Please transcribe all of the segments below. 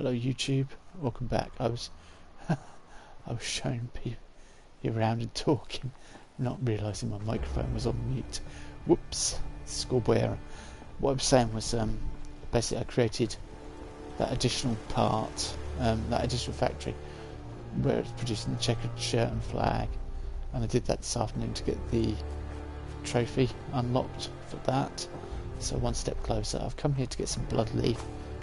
Hello YouTube, welcome back. I was I was showing people around and talking, not realising my microphone was on mute. Whoops, schoolboy error. What I was saying was basically I created that additional part, that additional factory where it's producing the checkered shirt and flag, and I did that this afternoon to get the trophy unlocked for that. So one step closer. I've come here to get some blood leaf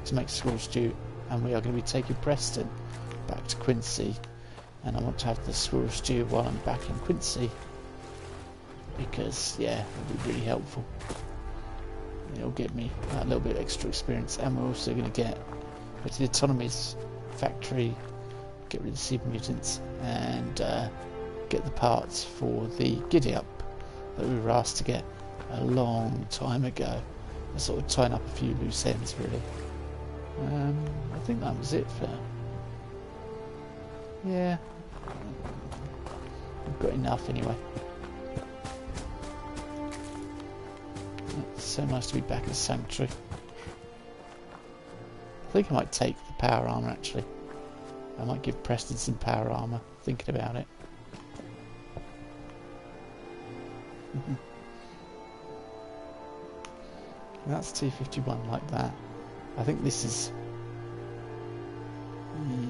to make squirrel stew, and we are going to be taking Preston back to Quincy, and I want to have the squirrel stew while I'm back in Quincy because yeah, it'll be really helpful. It'll get me a little bit of extra experience, and we're also going to get to the Autonomy's factory, get rid of the super mutants, and get the parts for the giddy up that we were asked to get a long time ago. I sort of tying up a few loose ends really. I think that was it for... yeah, I've got enough anyway. It's so nice to be back at Sanctuary. I think I might take the power armor actually. I might give Preston some power armor, thinking about it. That's T51 like that. I think this is...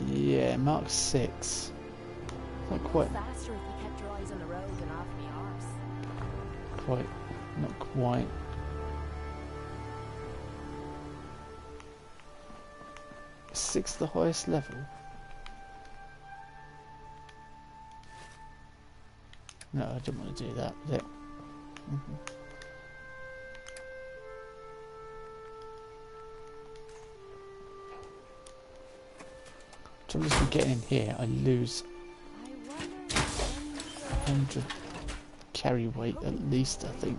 yeah, Mark 6. Not quite... faster if you kept your eyes on the road and off me arse. Quite... not quite. Is 6 the highest level? No, I don't want to do that with it. Trouble is, we get in here, I lose 100 carry weight at least, I think.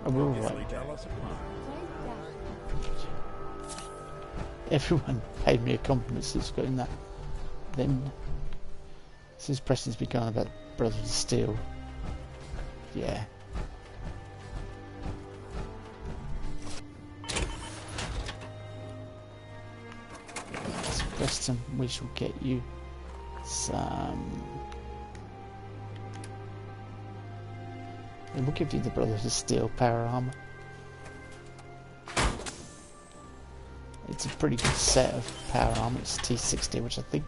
I will right. Everyone paid me a compliment since getting that. Then, since Preston's begun about Brothers of Steel. Yeah. So Preston, we shall get you some... and we'll give you the Brothers of Steel power armor. It's a pretty good set of power armor. It's T60, which I think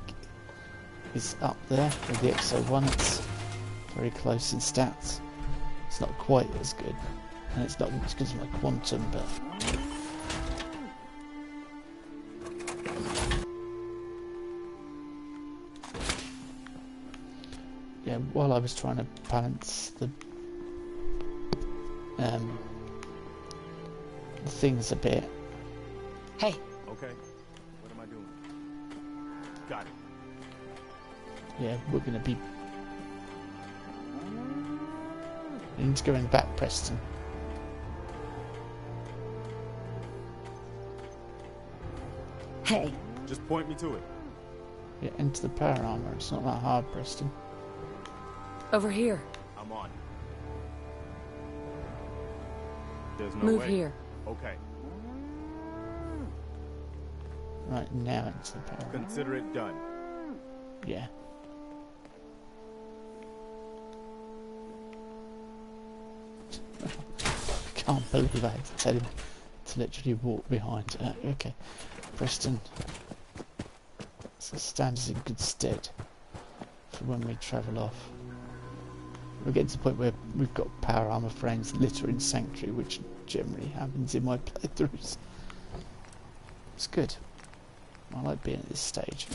is up there with the XO1. It's very close in stats. It's not quite as good, and it's not as good as my quantum, but yeah, while I was trying to balance the things a bit. Hey. Okay. What am I doing? Got it. Yeah, we're gonna be... I need to go in the back, Preston. Hey. Just point me to it. Yeah, into the power armor. It's not that hard, Preston. Over here. I'm on it. There's no Move way. here. Okay. Right, now into the power armor. Consider it done. Yeah. I can't believe I had to tell him to literally walk behind. Okay, Preston. So stand us in good stead for when we travel off. We're getting to the point where we've got power armor frames littering Sanctuary, which generally happens in my playthroughs. It's good. I like being at this stage.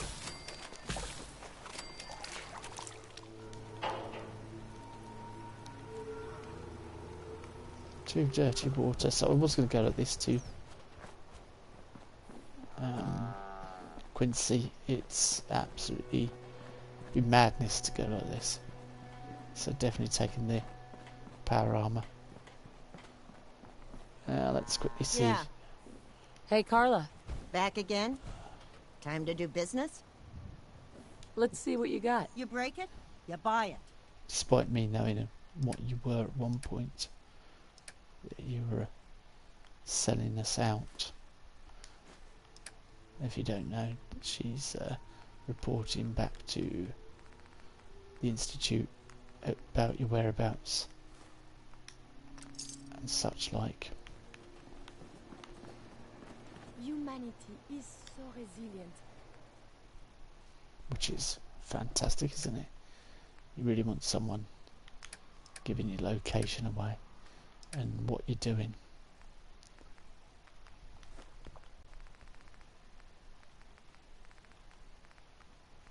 Too dirty water, so I was going to go like this to Quincy. It's absolutely be madness to go like this. So definitely taking the power armor. Let's quickly see. Yeah. Hey, Carla. Back again? Time to do business? Let's see what you got. You break it, you buy it. despite me knowing what you were at one point, that you were selling us out. If you don't know, she's reporting back to the Institute about your whereabouts and such like. Humanity is so resilient. Which is fantastic, isn't it? You really want someone giving your location away and what you're doing.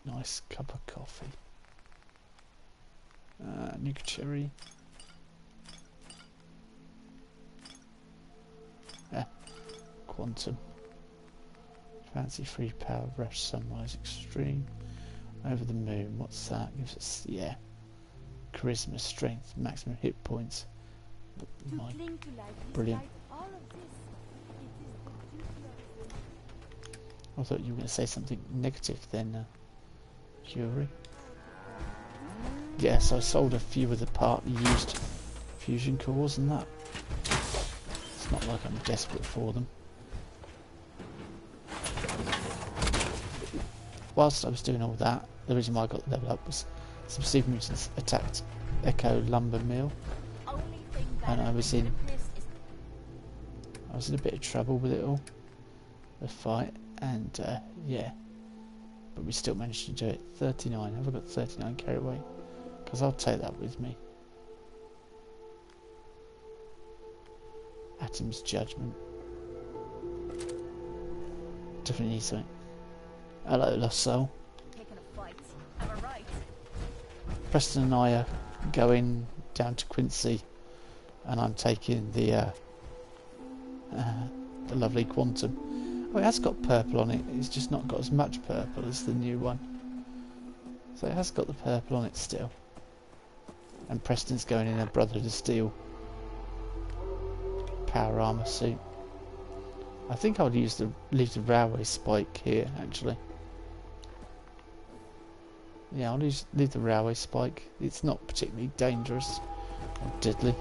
Nice cup of coffee. Nuke cherry. Quantum. Fancy free power rush sunrise extreme. Over the moon. What's that? Gives us, yeah. Charisma, strength, maximum hit points. My, Cling to life brilliant. despite all of this. It is the duty of the... I thought you were going to say something negative then, Curie. Yes, I sold a few of the partly used fusion cores and that. It's not like I'm desperate for them. Whilst I was doing all that, the reason why I got the level up was some super mutants attacked Echo Lumber Mill, and I was in a bit of trouble with it all, the fight, and yeah, but we still managed to do it. 39. Have I got 39 carry away? Because I'll take that with me. Atom's Judgment. Definitely need something. Hello, Lost Soul. Taking a fight. Am I right? Preston and I are going down to Quincy, and I'm taking the lovely Quantum. Oh, it has got purple on it. It's just not got as much purple as the new one. So it has got the purple on it still. And Preston's going in a Brotherhood of Steel power armor suit. I think I would leave the railway spike here actually. Yeah, I'll leave the railway spike. It's not particularly dangerous or deadly.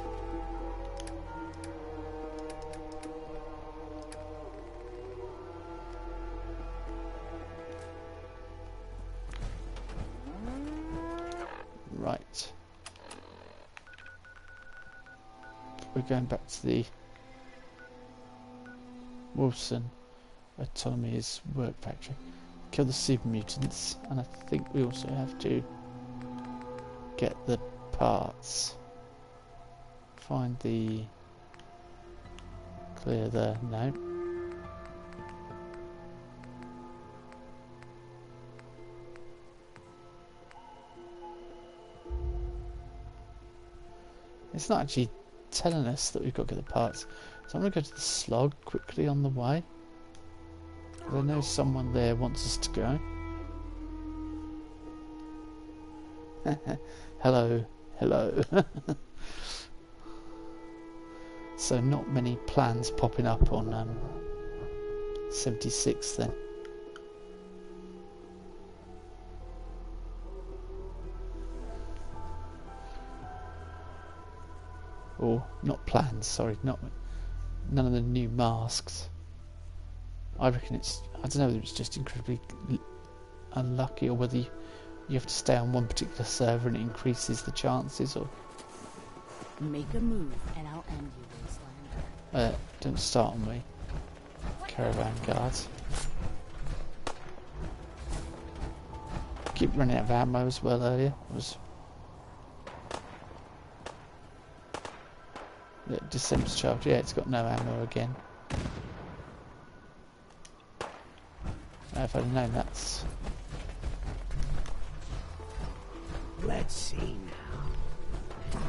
Right. We're going back to the Wolfson Autonomy's work factory. Kill the super mutants, and I think we also have to get the parts. Find the clear the no. It's not actually telling us that we've got to get the parts. So I'm going to go to the slog quickly on the way. I know someone there wants us to go. Hello, hello. So not many plans popping up on 76 then. Or not plans, sorry, none of the new masks. I reckon it's, I don't know whether it's just incredibly unlucky or whether you have to stay on one particular server and it increases the chances, or... Make a move and I'll end you, Wastelander. Don't start on me. Caravan guards. Keep running out of ammo as well earlier. December's Child, yeah, it's got no ammo again. If I'd known that's... Let's see now.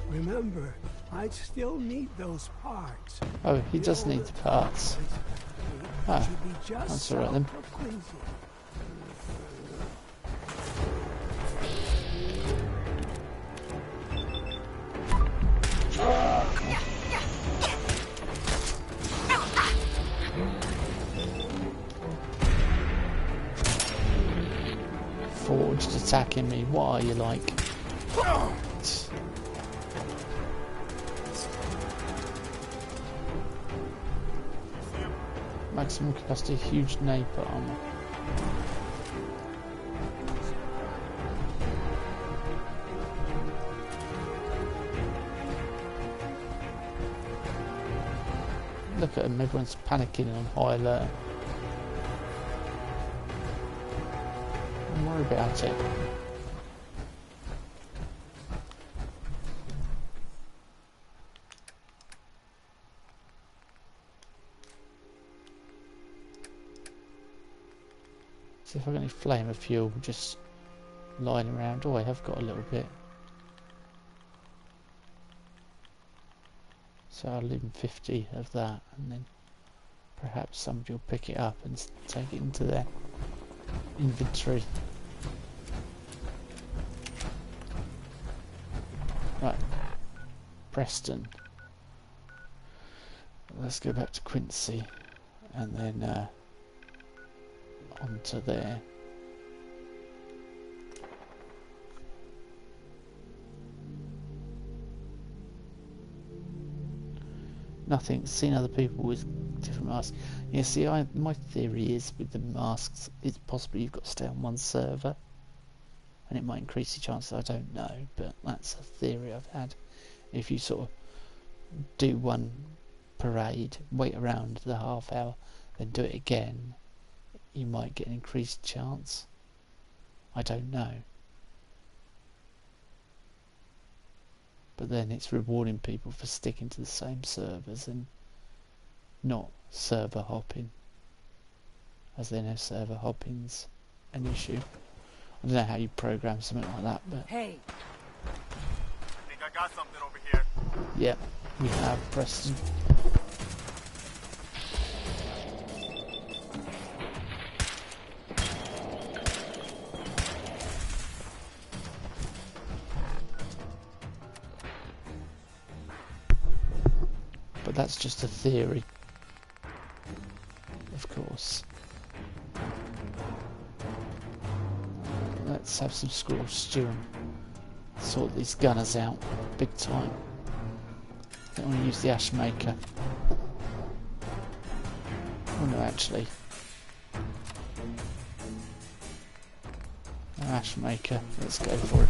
Remember, I'd still need those parts. Oh, he does need the parts. Ah, that's alright then. Reforged attacking me. What are you like? Maximum capacity, huge naper armor. Look at them, everyone's panicking and on high alert. Don't worry about it. See if I got any flame of fuel just lying around. Oh, I have got a little bit. So I'll leave 50 of that, and then perhaps somebody will pick it up and take it into their inventory. Right, Preston. Let's go back to Quincy, and then onto there. Nothing. Seen other people with different masks. Yeah, see, my theory is with the masks, it's possible you've got to stay on one server, and it might increase your chances. I don't know, but that's a theory I've had. If you sort of do one parade, wait around the half hour, then do it again, you might get an increased chance. I don't know. But then it's rewarding people for sticking to the same servers and not server hopping, as they know server hopping's an issue. I don't know how you program something like that, but Hey, I think I got something over here. yeah, we have Preston. But that's just a theory, of course. Let's have some squirrel stew and sort these gunners out big time. I don't want to use the ash maker. Oh no, actually. No ash maker, let's go for it.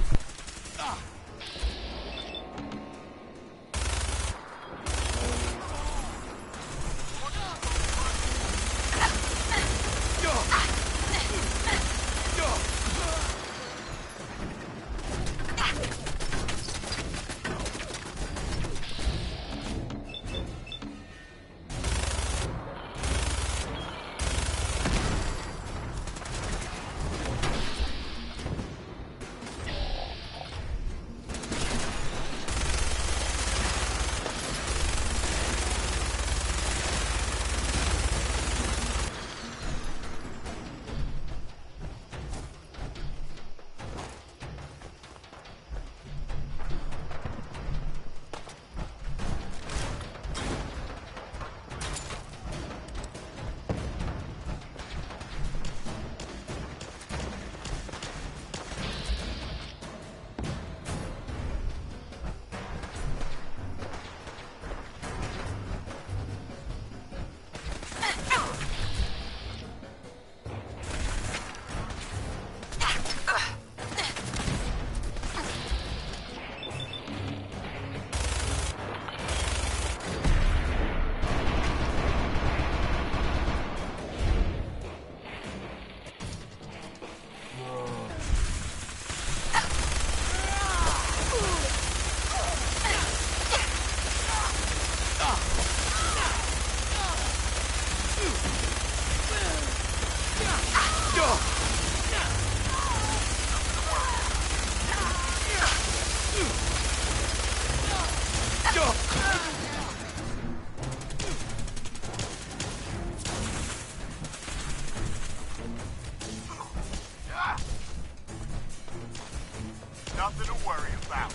Nothing to worry about.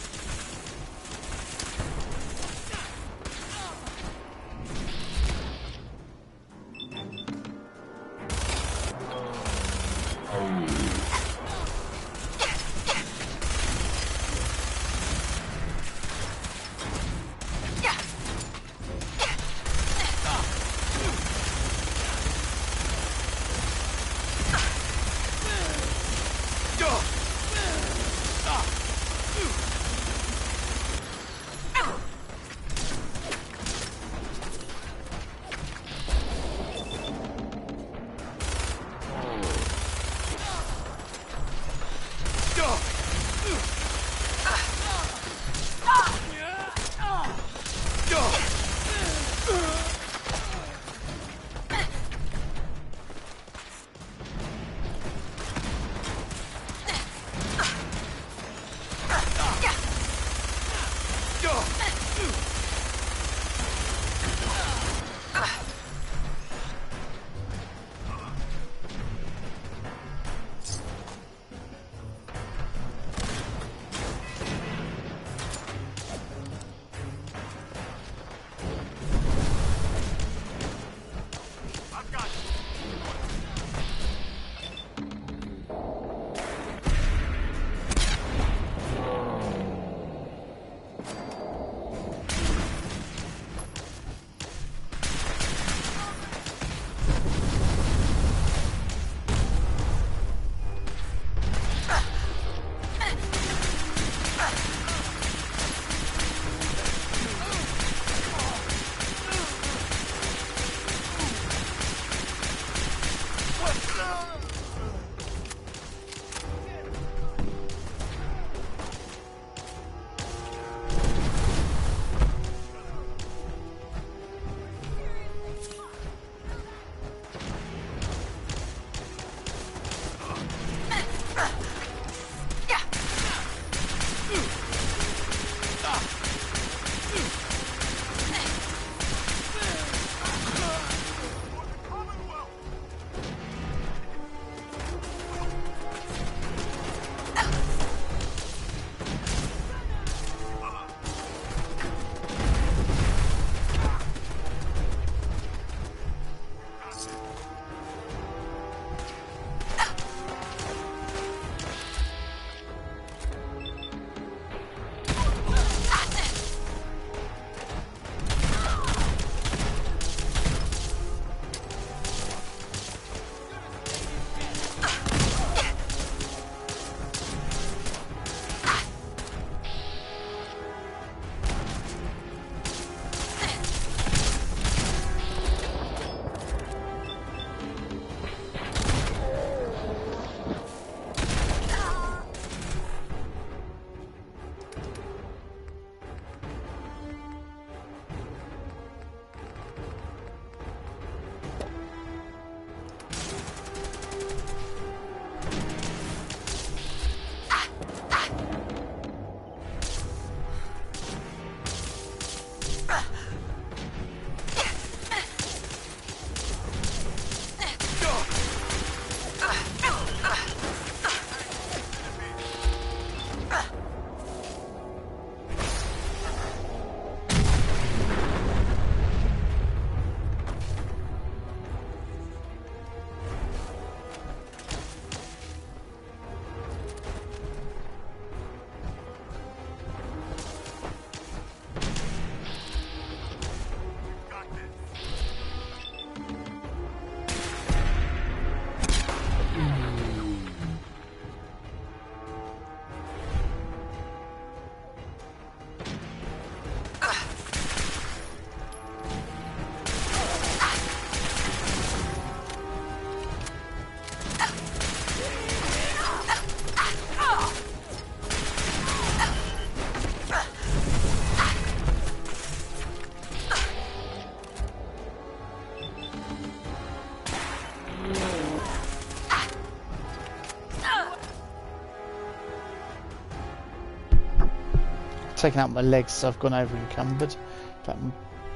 taken out my legs, so I've gone over encumbered. But my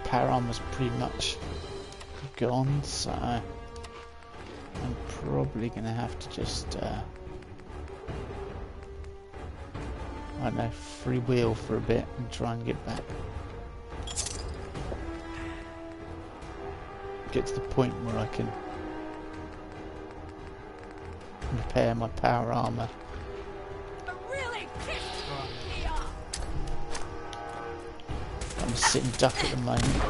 power armor's pretty much gone, so I'm probably going to have to just, I don't know, freewheel for a bit and try and get back. Get to the point where I can repair my power armor. Really pissed me off. I'm a sitting duck at the moment.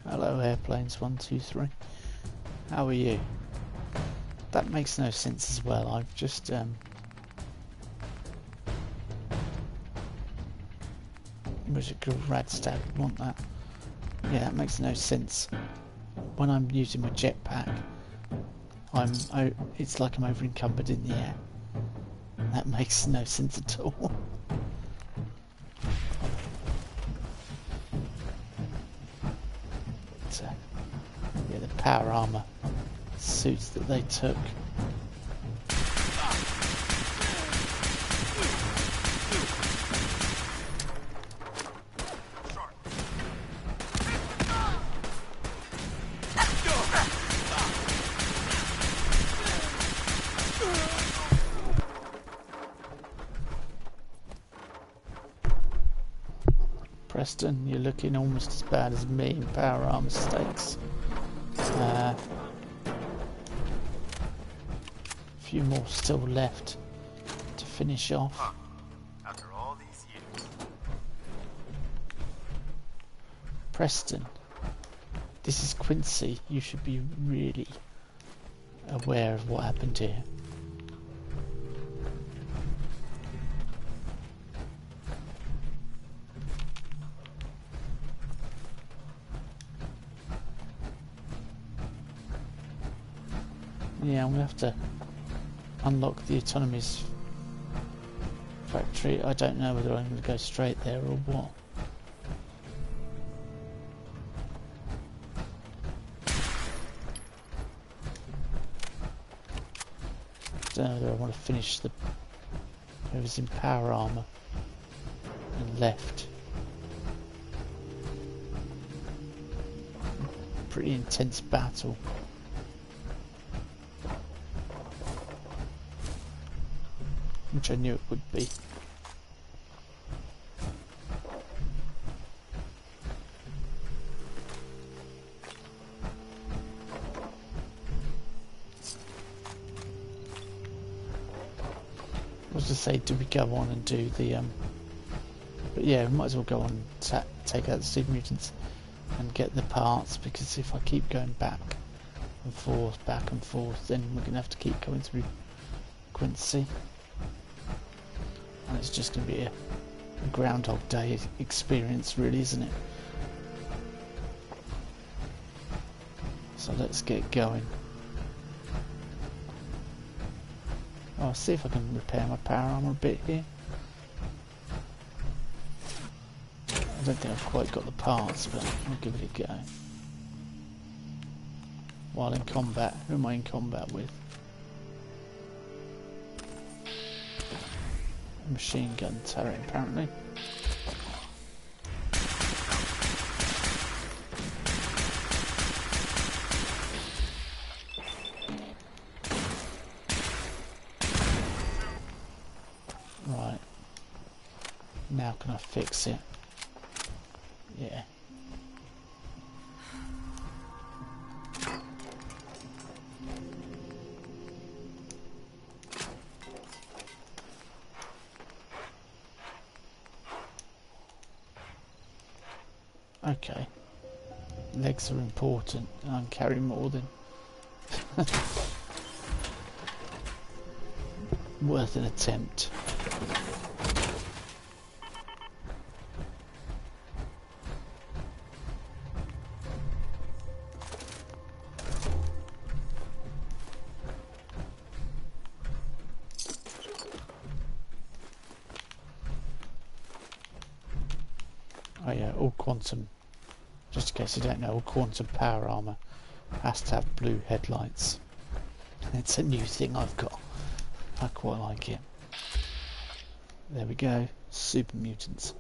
Hello airplanes 1, 2, 3. How are you? That makes no sense as well. I've just was it Radstad want that? Yeah, that makes no sense. When I'm using my jetpack, it's like I'm over encumbered in the air. That makes no sense at all. Yeah, the power armor suits that they took. Preston, you're looking almost as bad as me in power armor stakes. A few more still left to finish off. After all these years. Preston, this is Quincy. You should be really aware of what happened here. Yeah, I'm going to have to unlock the Autonomy's factory. I don't know whether I'm going to go straight there or what. I don't know whether I want to finish the whoever's in power armor and left. Pretty intense battle. Which I knew it would be. I was to say, do we go on and do the but yeah, we might as well go on and take out the super mutants and get the parts, because if I keep going back and forth, then we're gonna have to keep going through Quincy. And it's just going to be a Groundhog Day experience, really, isn't it? So let's get going. I'll see if I can repair my power armor a bit here. I don't think I've quite got the parts, but I'll give it a go. While in combat, who am I in combat with? A machine gun turret, apparently. Right. Now can I fix it? Yeah. Okay. Legs are important, and I'm carrying more than worth an attempt. Oh yeah, all quantum, just in case you don't know, all quantum power armor has to have blue headlights. It's a new thing I've got. I quite like it. There we go, super mutants.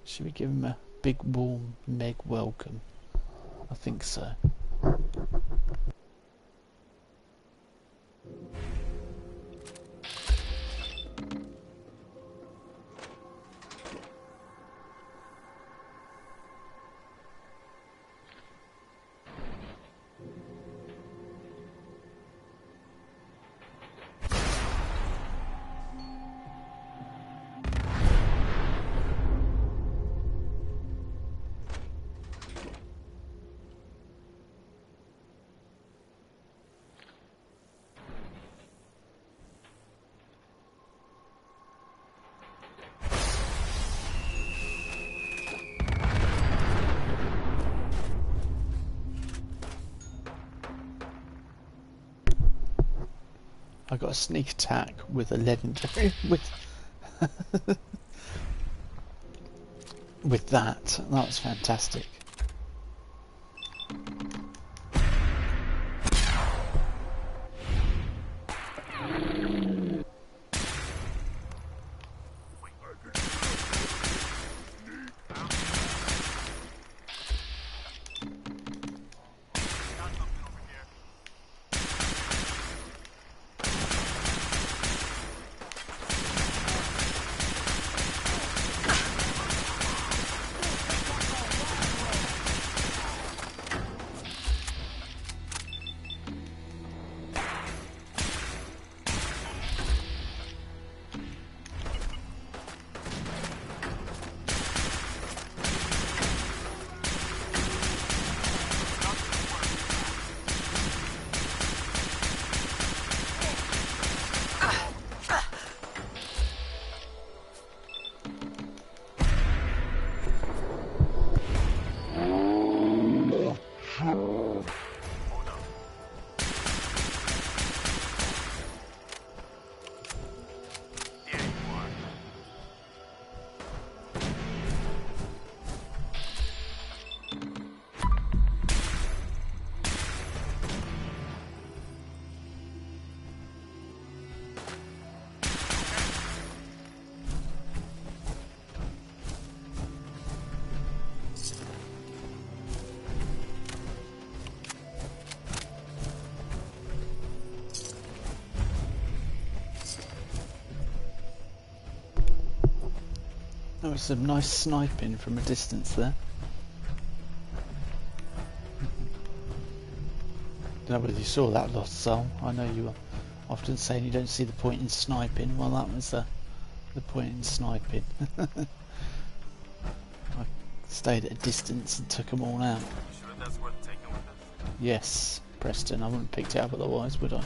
Should we give him a big warm Meg welcome? I think so. I got a sneak attack with a legendary with that. That was fantastic. There was some nice sniping from a distance there. Don't know whether you saw that, Lost Soul. I know you were often saying you don't see the point in sniping. Well, that was the point in sniping. I stayed at a distance and took them all out. Sure that's worth taking with us? Yes, Preston. I wouldn't have picked it up otherwise, would I?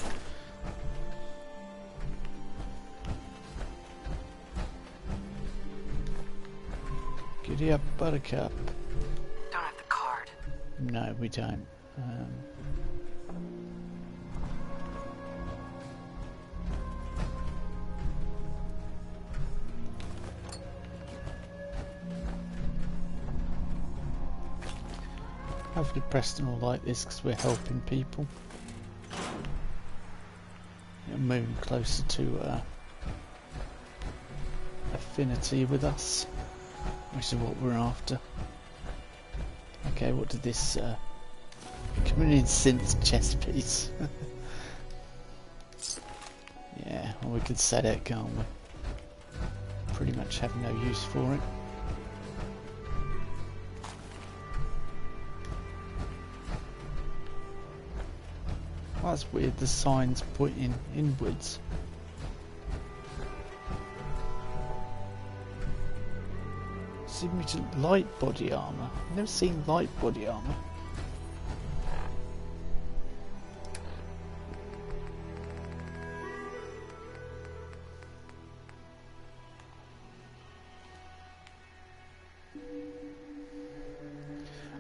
Giddy up, Buttercup. Don't have the card. No, we don't. Hopefully Preston will like this because we're helping people. It'll move closer to affinity with us, which is what we're after. Okay, what did this communion synth chess piece? Yeah, well, we could set it, can't we? Pretty much have no use for it. Well, that's weird, the sign's pointing inwards. Signature light body armour. I've never seen light body armour.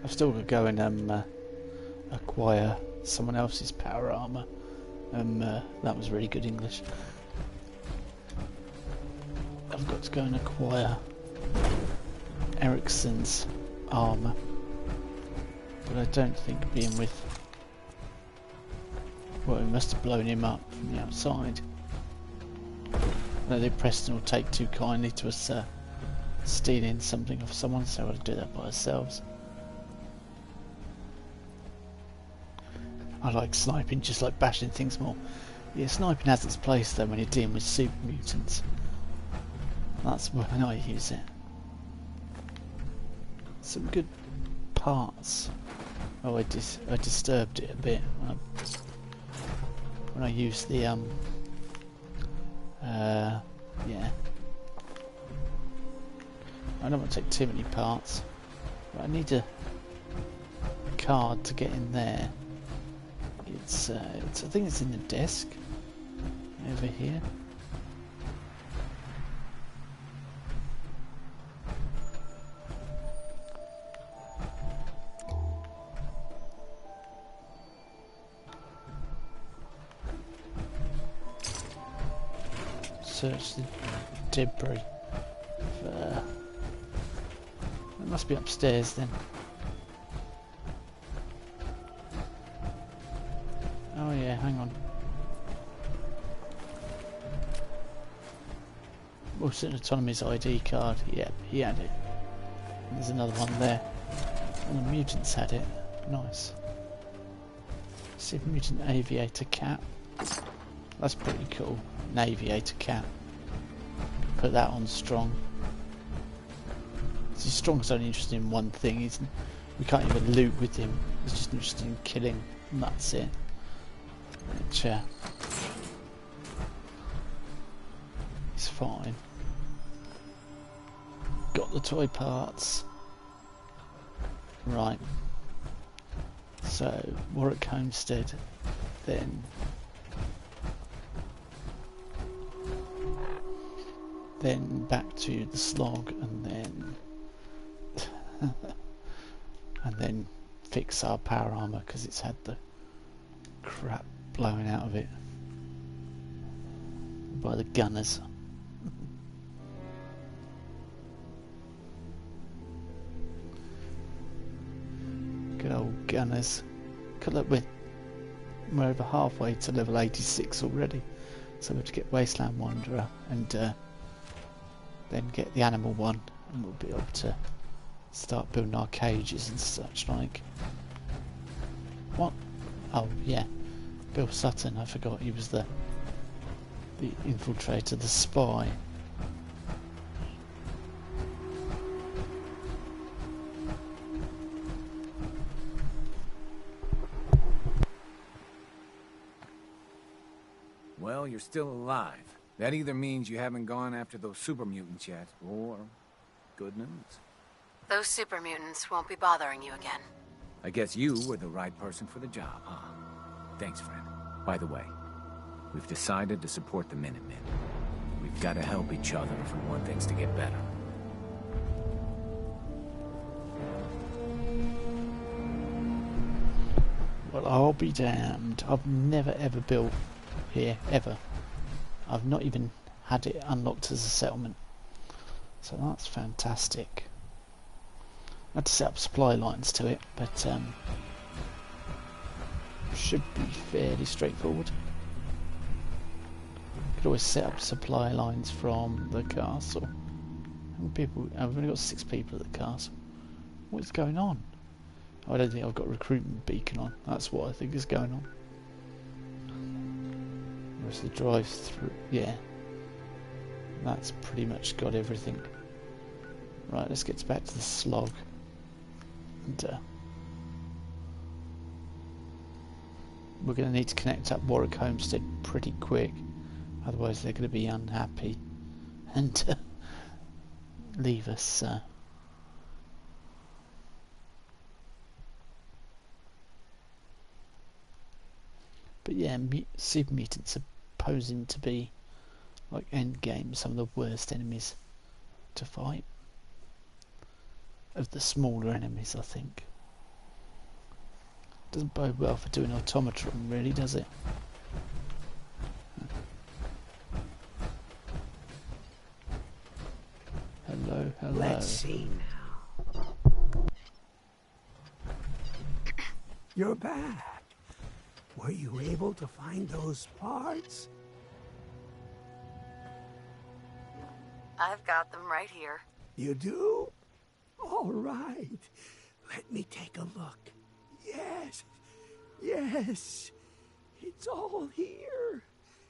I've still got to go and acquire someone else's power armour. That was really good English. I've got to go and acquire Ericsson's armour, but I don't think being with... Well, we must have blown him up from the outside. I don't think Preston will take too kindly to us stealing something off someone, so we'll do that by ourselves. I like sniping, just like bashing things more. Yeah, sniping has its place though when you're dealing with super mutants. That's when I use it. Some good parts. Oh, I disturbed it a bit when I used the yeah. I don't want to take too many parts, but I need a card to get in there. It's I think it's in the desk over here. Search the debris. It must be upstairs then. Oh yeah, hang on. Wilson Autonomy's ID card. Yep, he had it. And there's another one there. And the mutants had it. Nice. Super Mutant Aviator Cap. That's pretty cool. An aviator cap. Put that on strong. See, Strong's only interested in one thing. We can't even loot with him. He's just interested in killing, and that's it. Which is fine. Got the toy parts. Right. So, Warwick Homestead, then back to the slog, and then fix our power armor because it's had the crap blowing out of it by the gunners. Good old gunners. Look, we're over halfway to level 86 already, so we'll have to get Wasteland Wanderer and then get the animal one, and we'll be able to start building our cages and such like. What? Oh yeah, Bill Sutton. I forgot he was the infiltrator, the spy. Well, you're still alive. That either means you haven't gone after those super mutants yet, or good news. Those super mutants won't be bothering you again. I guess you were the right person for the job, huh? Thanks, friend. By the way, we've decided to support the Minutemen. We've got to help each other if we want things to get better. Well, I'll be damned. I've never ever built here, ever. I've not even had it unlocked as a settlement. So that's fantastic. I had to set up supply lines to it, but should be fairly straightforward. Could always set up supply lines from the castle. How many people? I've only got 6 people at the castle. What is going on? I don't think I've got a recruitment beacon on. That's what I think is going on. Where's the drive-through? Yeah. That's pretty much got everything. Right, let's get back to the slog. And we're going to need to connect up Warwick Homestead pretty quick. Otherwise they're going to be unhappy and leave us. But yeah, super mutants are posing to be, like endgame, some of the worst enemies to fight. Of the smaller enemies, I think. Doesn't bode well for doing automatron, really, does it? Hello, hello. Let's see now. You're back. Were you able to find those parts? I've got them right here. You do? All right. Let me take a look. Yes. Yes. It's all here.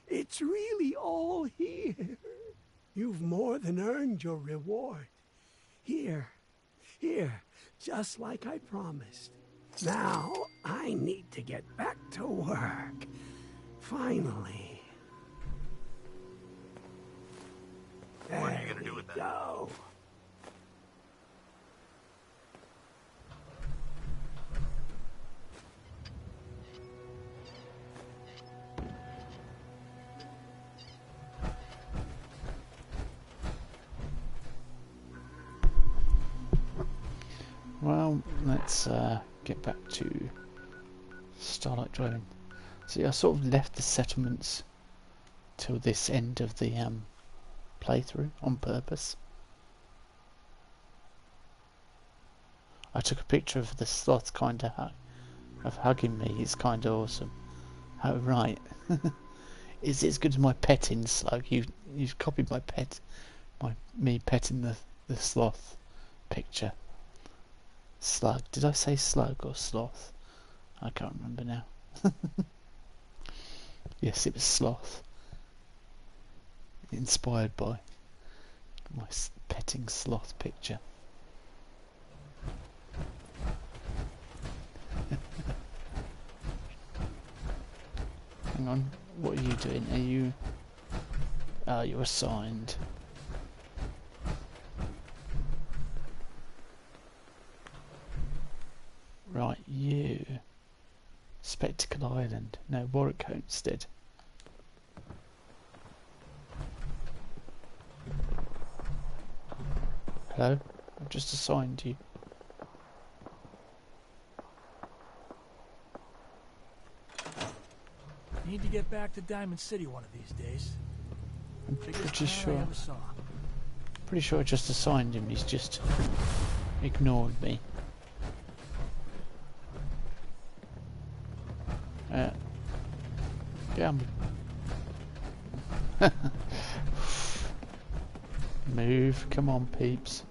It's really all here. You've more than earned your reward. Here. Here. Just like I promised. Now, I need to get back to work. Finally. What are you gonna do with that? Go. Well, let's get back to Starlight Dwelling. See, I sort of left the settlements till this end of the playthrough on purpose. I took a picture of the sloth kind of hugging me. It's kind of awesome. Oh right, is it as good as my petting slug? You've copied my me petting the sloth picture. Slug. Did I say slug or sloth? I can't remember now. Yes, it was sloth. Inspired by my petting sloth picture. Hang on, what are you doing? Are you... you're assigned. Right, you. Spectacle Island. No, Warwick Homestead. Hello? I've just assigned you. Need to get back to Diamond City one of these days. I'm pretty sure. I ever saw. Pretty sure I just assigned him. He's just ignored me. Move, come on peeps.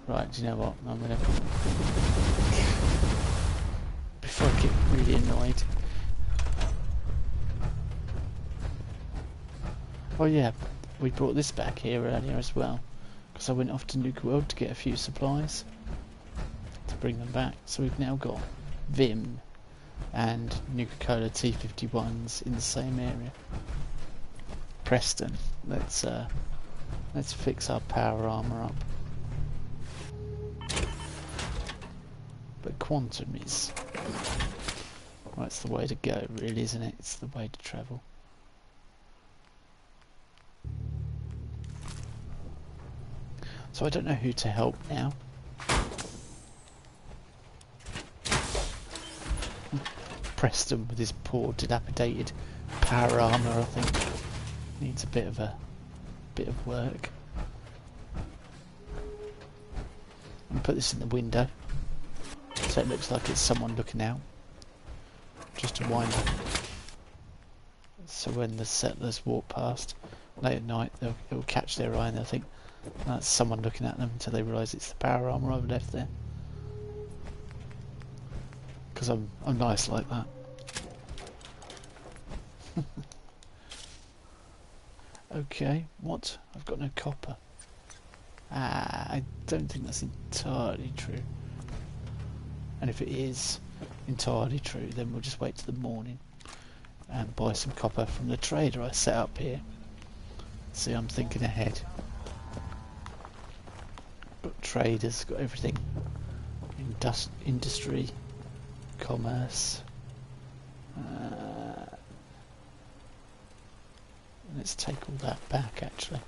Right, do you know what? I'm gonna... Before I get really annoyed. Oh yeah, we brought this back here earlier as well. Because I went off to Nuka World to get a few supplies. To bring them back. So we've now got Vim and Nuka-Cola T51s in the same area. Preston, let's fix our power armor up. But quantum is... Well, it's the way to go, really, isn't it? It's the way to travel. So I don't know who to help now. Preston with his poor dilapidated power armor, I think, needs a bit of work. put this in the window so it looks like it's someone looking out. Just to wind up. So when the settlers walk past late at night, it'll catch their eye and they'll think that's someone looking at them until they realise it's the power armour I've left there. Because I'm nice like that. Okay, what? I've got no copper. I don't think that's entirely true. And if it is entirely true, then we'll just wait till the morning and buy some copper from the trader I set up here. See, I'm thinking ahead. Got traders, got everything. Industry, commerce. Let's take all that back, actually.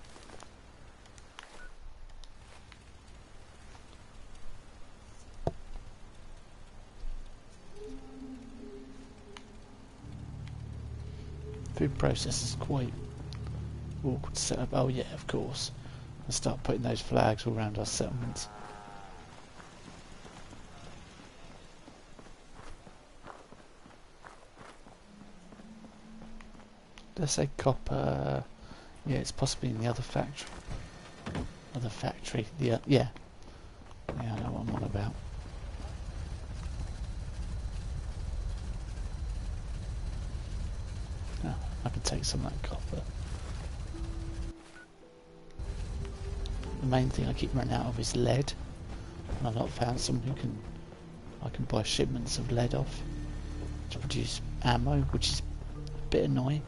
Food process is quite awkward to set up. Oh yeah, of course. I'll start putting those flags all around our settlements. Did I say copper? Yeah, it's possibly in the other factory. Other factory. Yeah. Yeah, I know what I'm on about. Oh, I can take some of that copper. The main thing I keep running out of is lead. And I've not found someone who I can buy shipments of lead off to produce ammo, which is a bit annoying.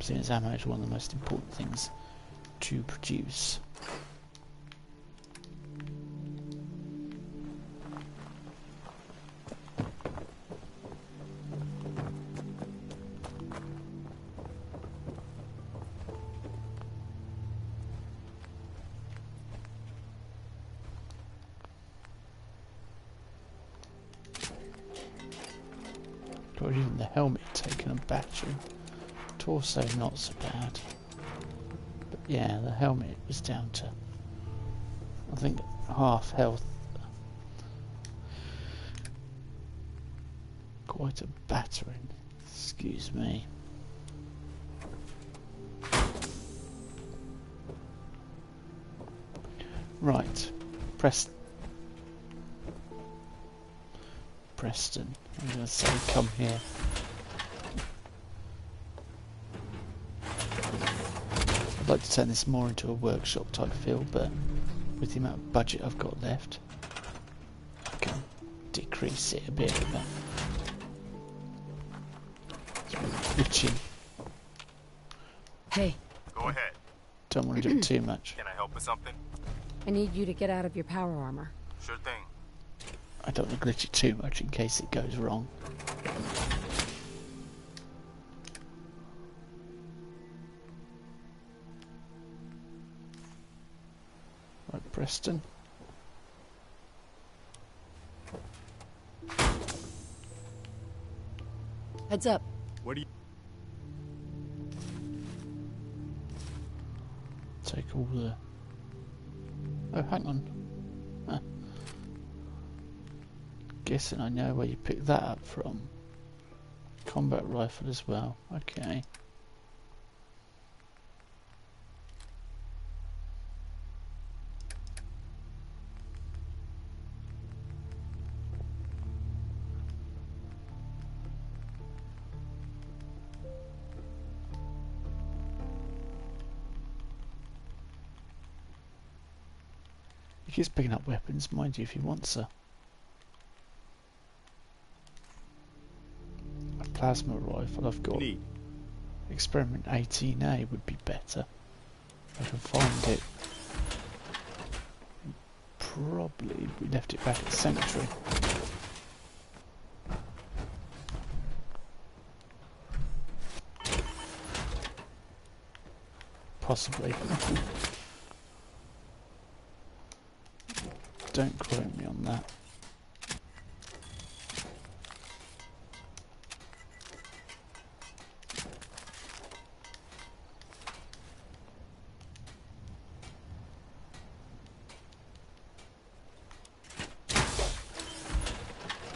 Seeing as ammo is one of the most important things to produce. Got even the helmet taking a battery. Torso not so bad, but yeah, the helmet was down to I think half health. Quite a battering, excuse me. Right, Preston, I'm going to say come here. I'd like to turn this more into a workshop type feel, but with the amount of budget I've got left, I can decrease it a bit. But it's itching. Hey, Go ahead. Don't want to do it too much. Can I help with something? I need you to get out of your power armor. Sure thing. I don't want to glitch it too much in case it goes wrong. Right, Preston. Heads up. What do you... Take all the... Oh, hang on. Huh. Guessing I know where you picked that up from. Combat rifle as well. Okay. He keeps picking up weapons, mind you, if he wants a plasma rifle. I've got Neat. Experiment 18A would be better. If I can find it. Probably we left it back at Sanctuary. Possibly. Don't quote me on that.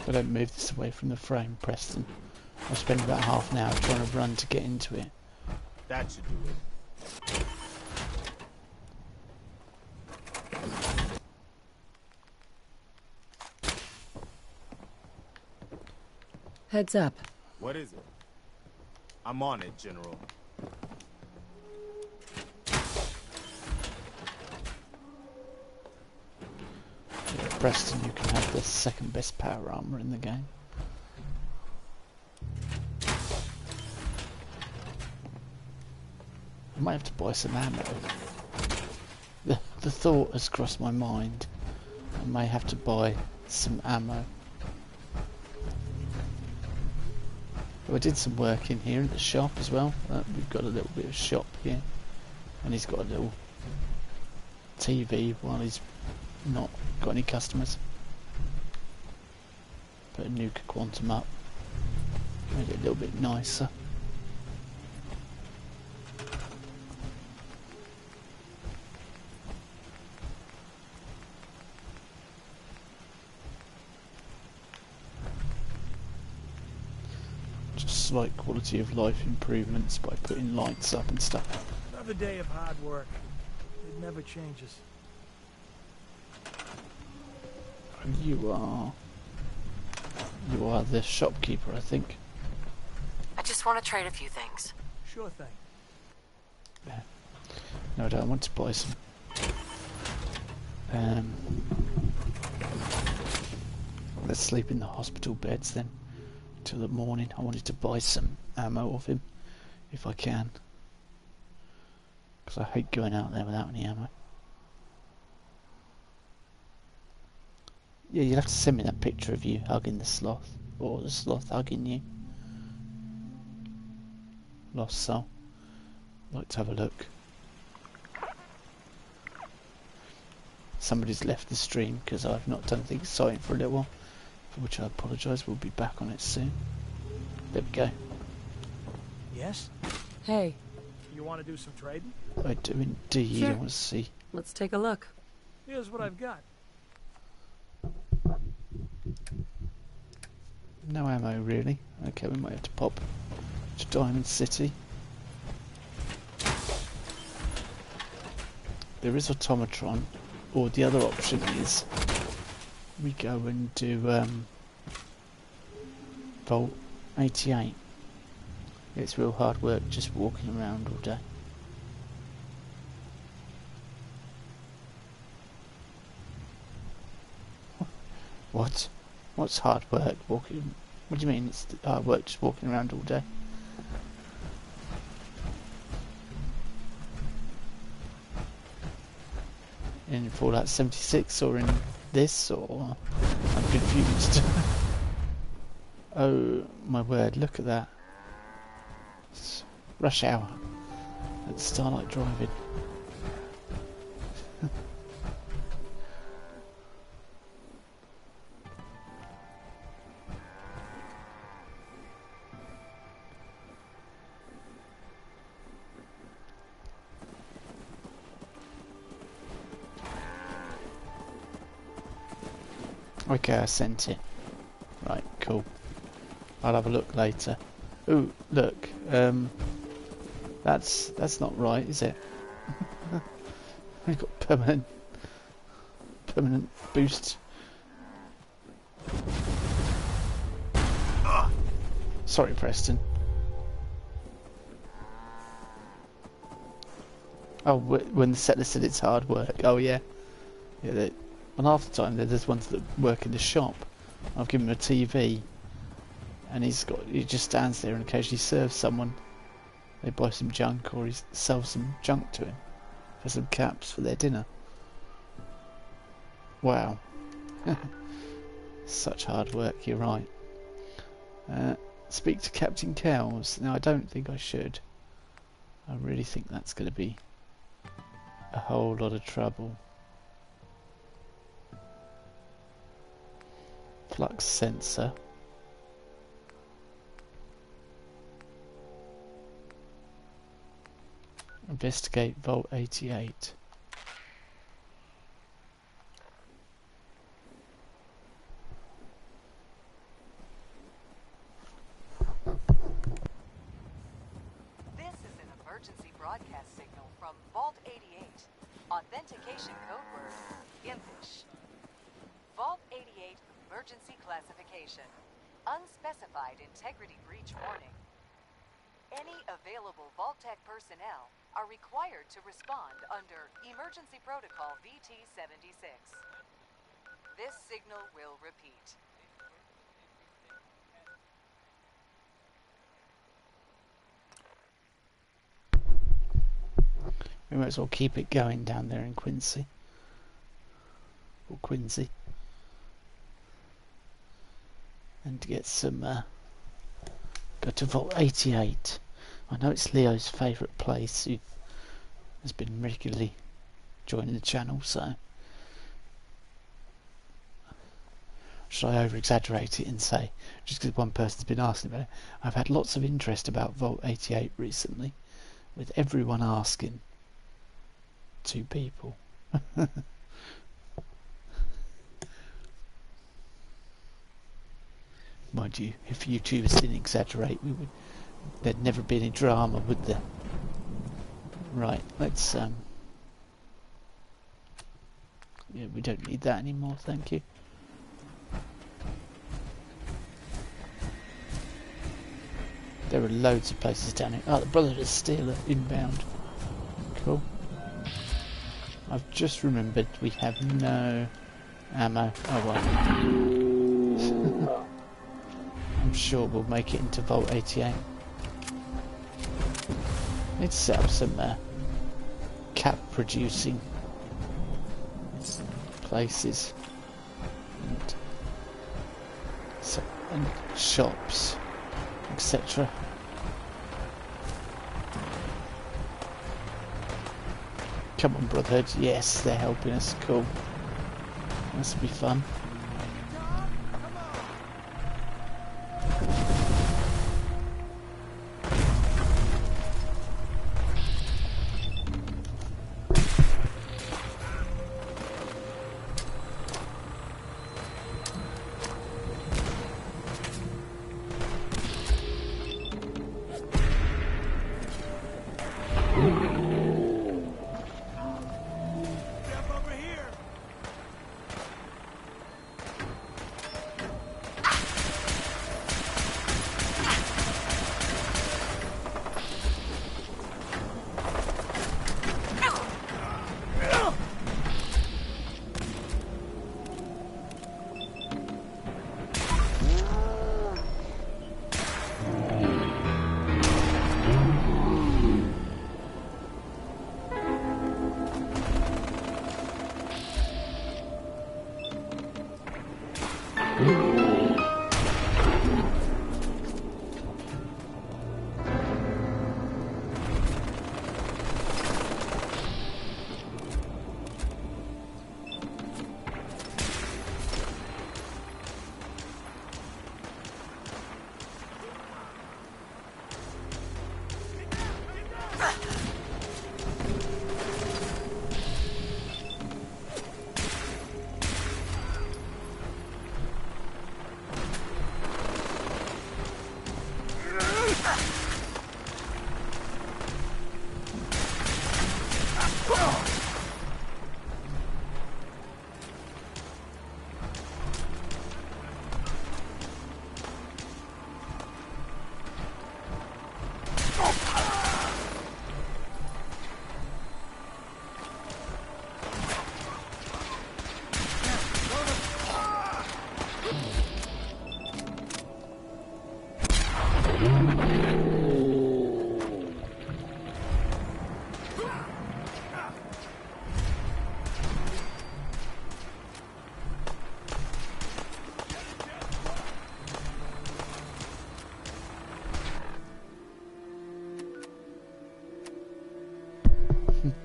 If I don't move this away from the frame, Preston, I'll spend about half an hour trying to run to get into it. That should do it. Heads up. What is it? I'm on it, General. Yeah, Preston, you can have the second best power armor in the game. I might have to buy some ammo. The thought has crossed my mind. I may have to buy some ammo. I did some work in here at the shop as well. We've got a little bit of shop here, and he's got a little TV while he's not got any customers. Put a Nuka Quantum up, made it a little bit nicer. Slight quality of life improvements by putting lights up and stuff. Another day of hard work. It never changes. And you are the shopkeeper, I think. I just want to trade a few things. Sure thing. Yeah. No, I don't want to buy some. Let's sleep in the hospital beds then. Till the morning. I wanted to buy some ammo of him if I can, because I hate going out there without any ammo. Yeah, you'll have to send me that picture of you hugging the sloth, or the sloth hugging you. Lost soul. I'd like to have a look. Somebody's left the stream because I've not done anything exciting for a little while, for which I apologise. We'll be back on it soon. There we go. Yes? Hey, You want to do some trading? I do indeed. Sure. I want to see. let's take a look. Here's what I've got. No ammo really. Okay, we might have to pop to Diamond City. There is Automatron, or the other option is we go and do Vault 88. It's real hard work just walking around all day. What? What's hard work walking? What do you mean it's hard work just walking around all day? In Fallout 76 or in this, or I'm confused. Oh my word, look at that. It's rush hour at Starlight Driving. Okay, I sent it. Right, cool. I'll have a look later. Ooh, look. That's not right, is it? We've got permanent boost. Sorry, Preston. Oh, when the settler said it's hard work. Oh yeah. Yeah. Well, half the time there's ones that work in the shop. I've given him a TV, and he just stands there and occasionally serves someone. They buy some junk, or he sells some junk to him for some caps for their dinner. Wow. Such hard work, you're right. Speak to Captain Kells. Now, I don't think I should. I really think that's going to be a whole lot of trouble. Flux sensor. Investigate Vault 88. broadcast signal from Vault 88. Authentication code word, impish. Vault 88 emergency classification. Unspecified integrity breach warning. Any available Vault-Tec personnel are required to respond under Emergency Protocol VT-76. This signal will repeat. We might as well keep it going down there in Quincy. Or Quincy. And to get some... go to Vault 88. I know it's Leo's favourite place, who has been regularly joining the channel, so... Should I over-exaggerate it and say, just because one person's been asking about it, I've had lots of interest about Vault 88 recently, with everyone asking. 2 people. Mind you, if YouTubers didn't exaggerate, there'd never be any drama, would there? Right, let's yeah, we don't need that anymore, thank you. There are loads of places down here. Oh, the Brotherhood of Steel are inbound. Cool. I've just remembered we have no ammo. Oh well. I'm sure we'll make it into Vault 88. Need to set up some cap producing places and shops, etc. Come on, Brotherhood. Yes, they're helping us. Cool. This will be fun.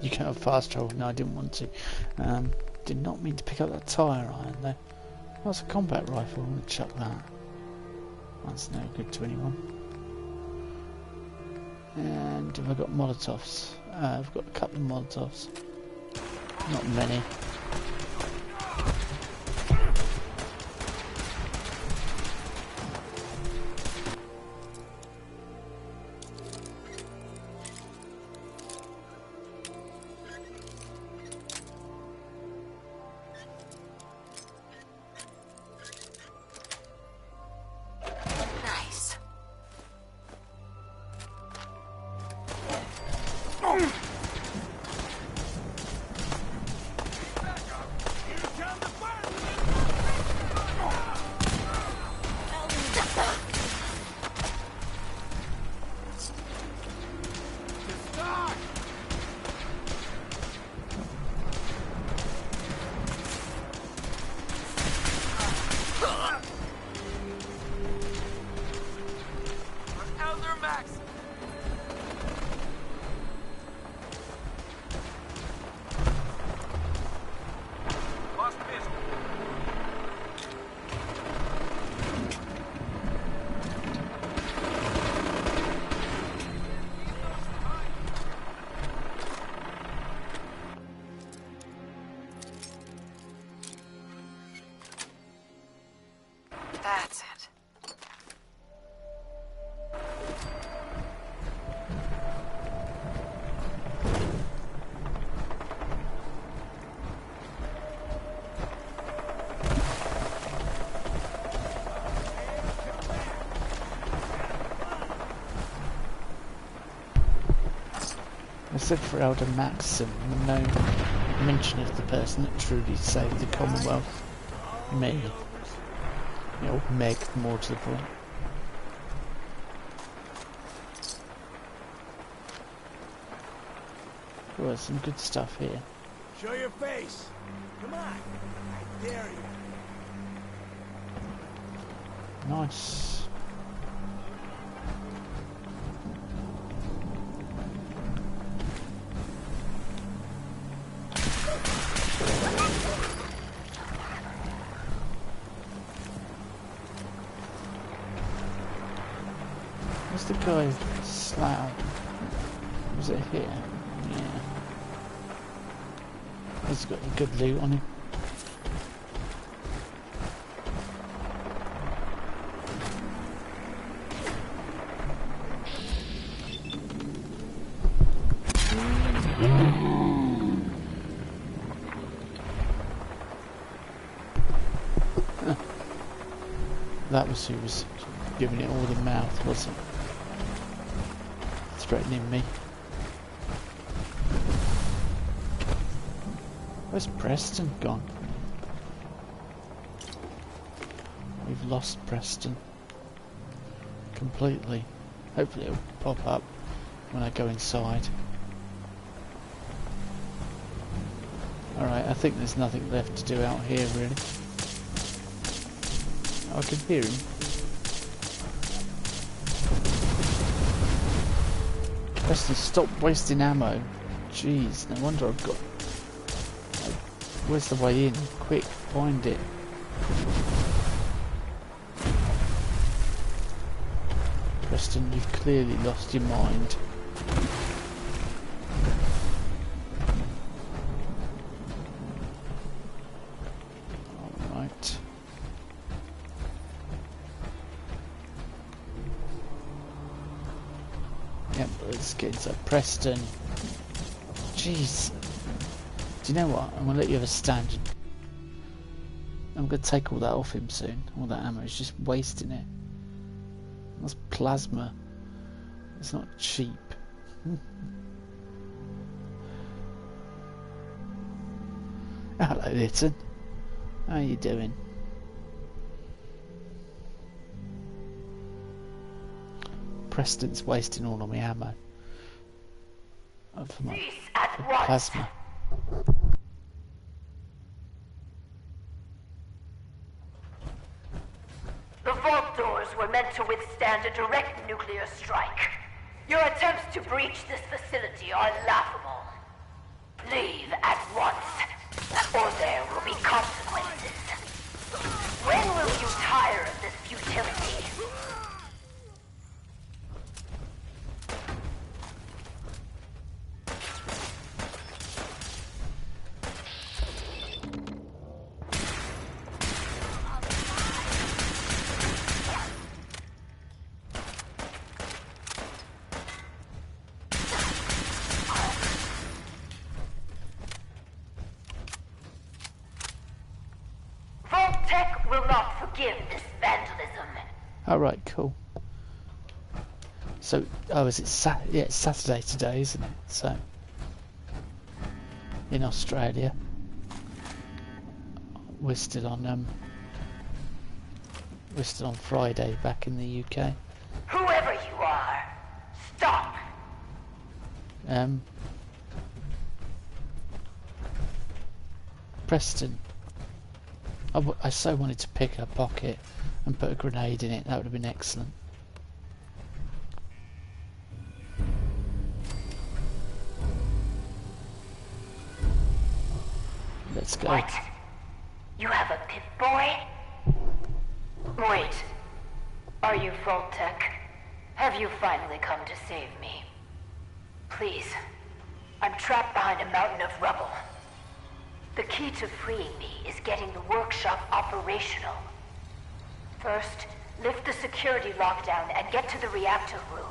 You can have fast travel. No, I didn't want to. Did not mean to pick up that tire iron though. That's a combat rifle. I'm going to chuck that. That's no good to anyone. And have I got Molotovs? I've got a couple of Molotovs. Not many. said for Elder Maxim, no mention of the person that truly saved the Commonwealth. Me. You know, Meg, more to the point. Oh, there's some good stuff here. Show your face. Come on. I dare you. Nice. Where's the guy Slough? Was it here? Yeah. He's got a good loot on him. That was who was giving it all the mouth, wasn't it? Threatening me. Where's Preston gone? We've lost Preston. Completely. Hopefully it'll pop up when I go inside. Alright, I think there's nothing left to do out here really. I can hear him. Preston, stop wasting ammo. Jeez, no wonder I've got... Where's the way in? Quick, find it. Preston, you've clearly lost your mind. Alright. Yep, let's get into Preston. Jeez. Do you know what? I'm going to let you have a stand. I'm going to take all that off him soon. All that ammo. He's just wasting it. That's plasma. It's not cheap. Hello, Lytton. How are you doing? Preston's wasting all of my ammo. For my plasma. The vault doors were meant to withstand a direct nuclear strike. Your attempts to breach this facility are laughable. Leave at once, or there will be consequences. When will you tire of this futility? Alright, cool. So, oh, is it yeah, it's Saturday today, isn't it? So, in Australia, we're still on Friday back in the UK. Whoever you are, stop. Preston, I so wanted to pick a pocket and put a grenade in it. That would have been excellent. Let's go. What? You have a Pip-Boy? Wait. Are you Vault-Tec? Have you finally come to save me? Please. I'm trapped behind a mountain of rubble. The key to freeing me is getting the workshop operational. First, lift the security lockdown and get to the reactor room.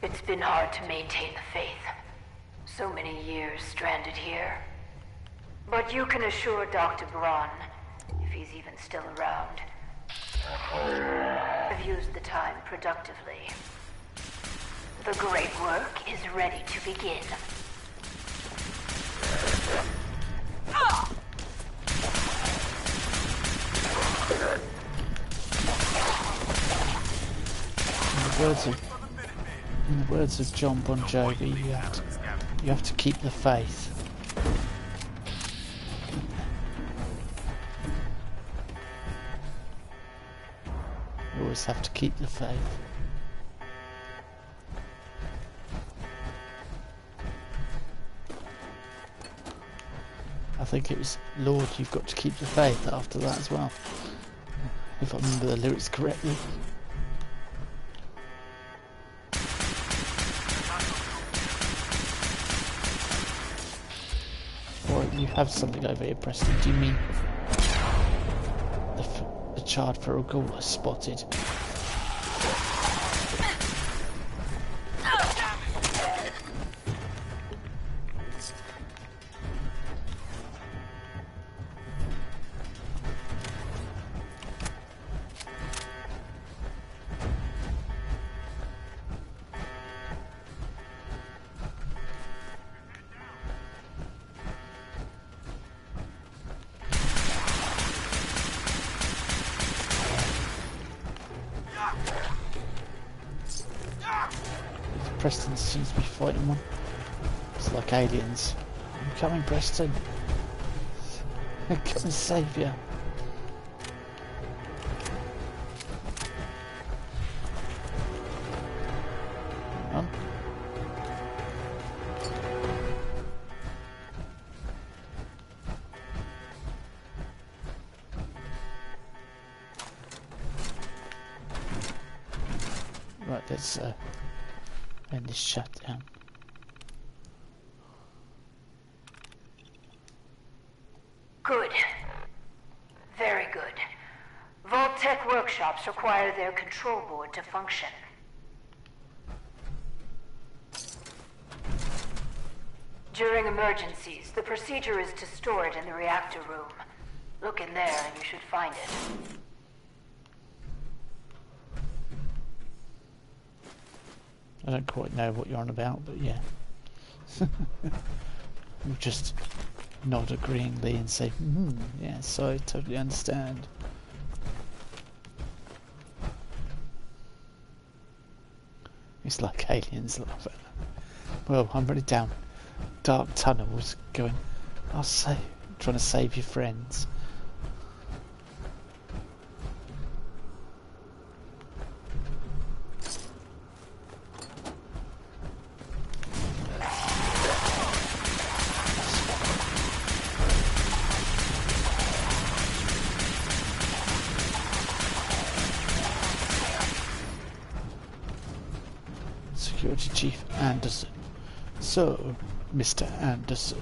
It's been hard to maintain the faith. So many years stranded here. But you can assure Dr. Braun, if he's even still around, I've used the time productively. The great work is ready to begin. In the words of John Bon Jovi, you have to keep the faith. You always have to keep the faith. I think it was Lord, you've got to keep the faith after that as well, if I remember the lyrics correctly. Or you have something over here, Preston. Do you mean the charred feral ghoul I spotted? Preston seems to be fighting one. It's like aliens. I'm coming, Preston. Come and save you. Hang on. Right, let's end this shutdown. Good. Very good. Vault-Tec workshops require their control board to function. During emergencies, the procedure is to store it in the reactor room. Look in there and you should find it. I don't quite know what you're on about, but yeah. We'll just nod agreeingly and say, yes, I totally understand. It's like aliens. Well, I'm really down dark tunnels going, trying to save your friends. Security Chief Anderson. So, Mr. Anderson.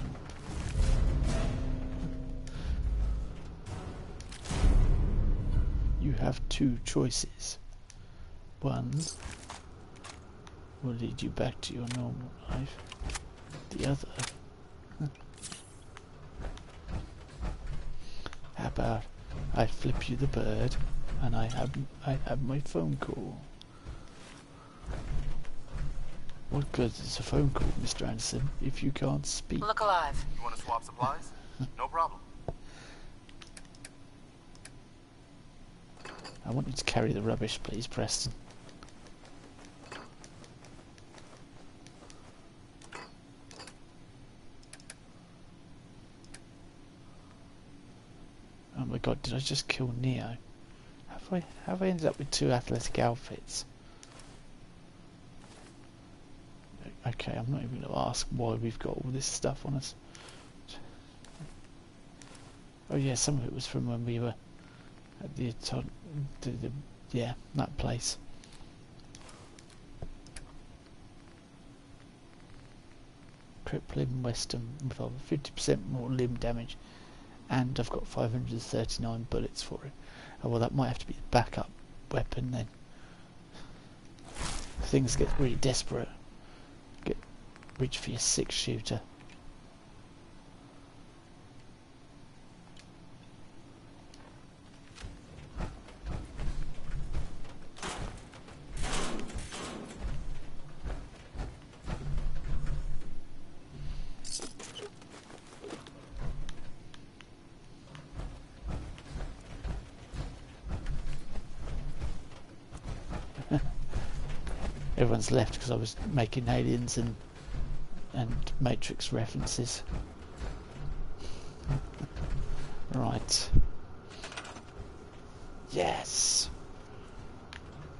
You have two choices. One will lead you back to your normal life. The other... How about I flip you the bird and I have my phone call? What good is a phone call, Mr. Anderson, if you can't speak? Look alive. You want to swap supplies? No problem. I want you to carry the rubbish, please, Preston. Oh my god, did I just kill Neo? Have I ended up with two athletic outfits? Okay, I'm not even going to ask why we've got all this stuff on us. Oh yeah, some of it was from when we were at the yeah, that place. Crippling Western revolver, 50% more limb damage, and I've got 539 bullets for it. Oh well, that might have to be the backup weapon then. Things get really desperate. Reach for your 6-shooter. everyone's left because I was making aliens and Matrix references. Right. Yes.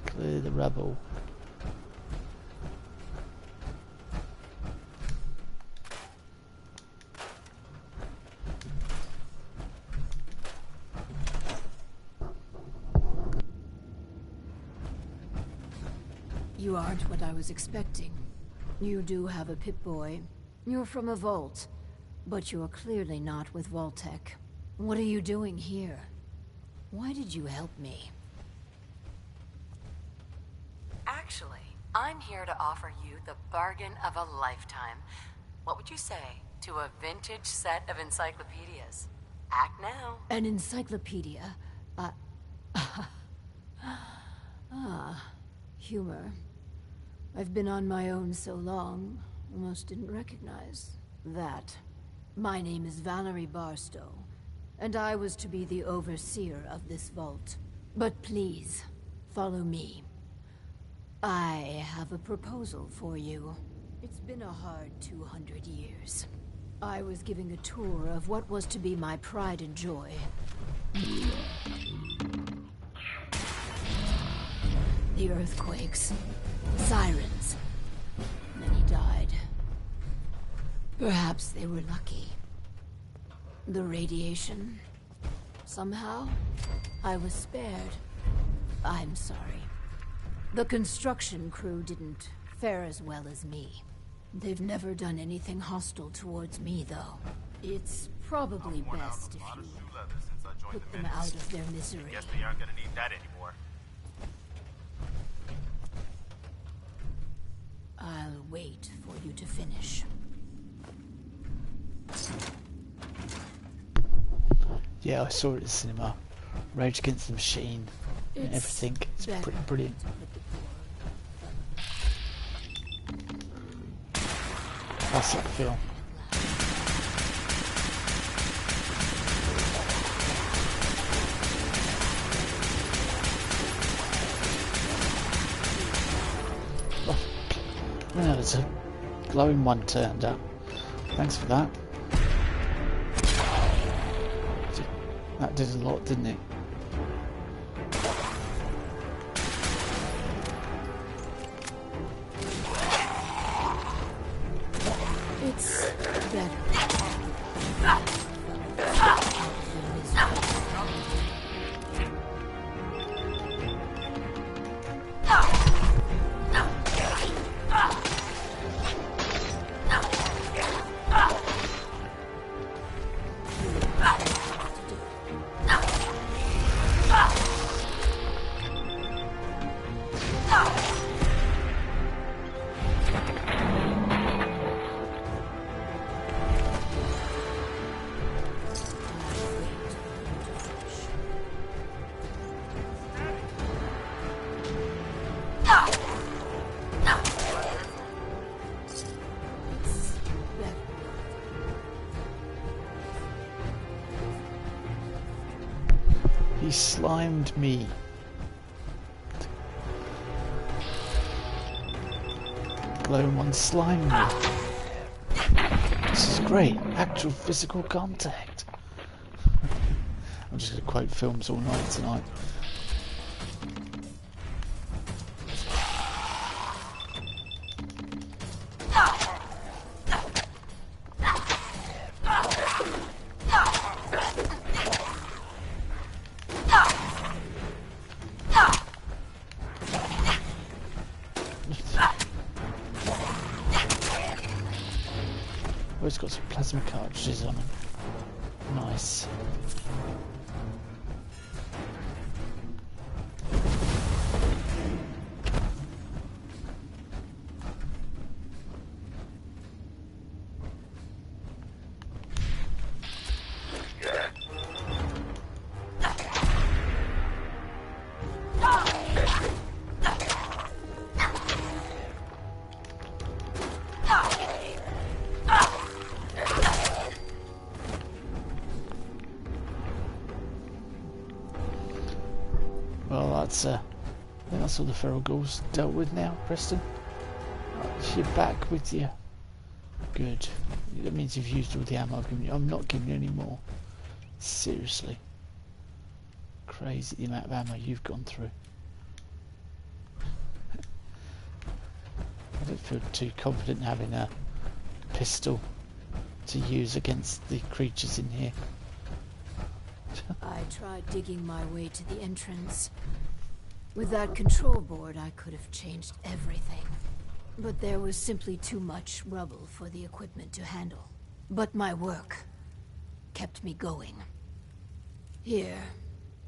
Clear the rubble. You aren't what I was expecting. You do have a Pip-Boy. You're from a vault. But you're clearly not with Vault-Tec. What are you doing here? Why did you help me? Actually, I'm here to offer you the bargain of a lifetime. What would you say to a vintage set of encyclopedias? Act now. An encyclopedia? Humor. I've been on my own so long, almost didn't recognize that. My name is Valerie Barstow, and I was to be the overseer of this vault. But please, follow me. I have a proposal for you. It's been a hard 200 years. I was giving a tour of what was to be my pride and joy. The earthquakes, sirens. Many died. Perhaps they were lucky. The radiation. Somehow, I was spared. I'm sorry. The construction crew didn't fare as well as me. They've never done anything hostile towards me, though. It's probably best if you put them out of their misery. Guess they aren't gonna need that anymore. I'll wait for you to finish. Yeah, I saw it at the cinema. Rage Against the Machine and everything. It's pretty brilliant. Classic film. Oh, no, there's a glowing one turned up. Thanks for that. That did a lot, didn't it? It's better. He slimed me. Glowing one slimed me. This is great. Actual physical contact. I'm just going to quote films all night tonight. Oh, it's got some plasma cartridges on them. Nice. Well, that's I think that's all the feral ghouls dealt with now, Preston. Right, you're back with you. Good. That means you've used all the ammo I've given you. I'm not giving you any more. Seriously. Crazy the amount of ammo you've gone through. I don't feel too confident having a pistol to use against the creatures in here. I tried digging my way to the entrance. With that control board, I could have changed everything. But there was simply too much rubble for the equipment to handle. But my work kept me going. Here,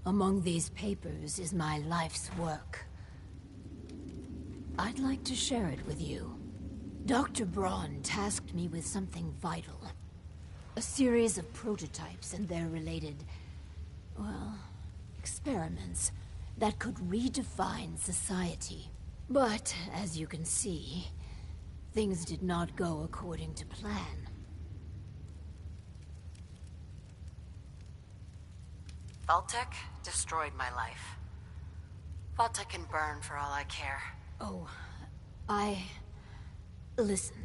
among these papers, is my life's work. I'd like to share it with you. Dr. Braun tasked me with something vital. A series of prototypes and their related, well, experiments that could redefine society. But, as you can see, things did not go according to plan. Vault-Tec destroyed my life. Vault-Tec can burn for all I care. Oh, Listen,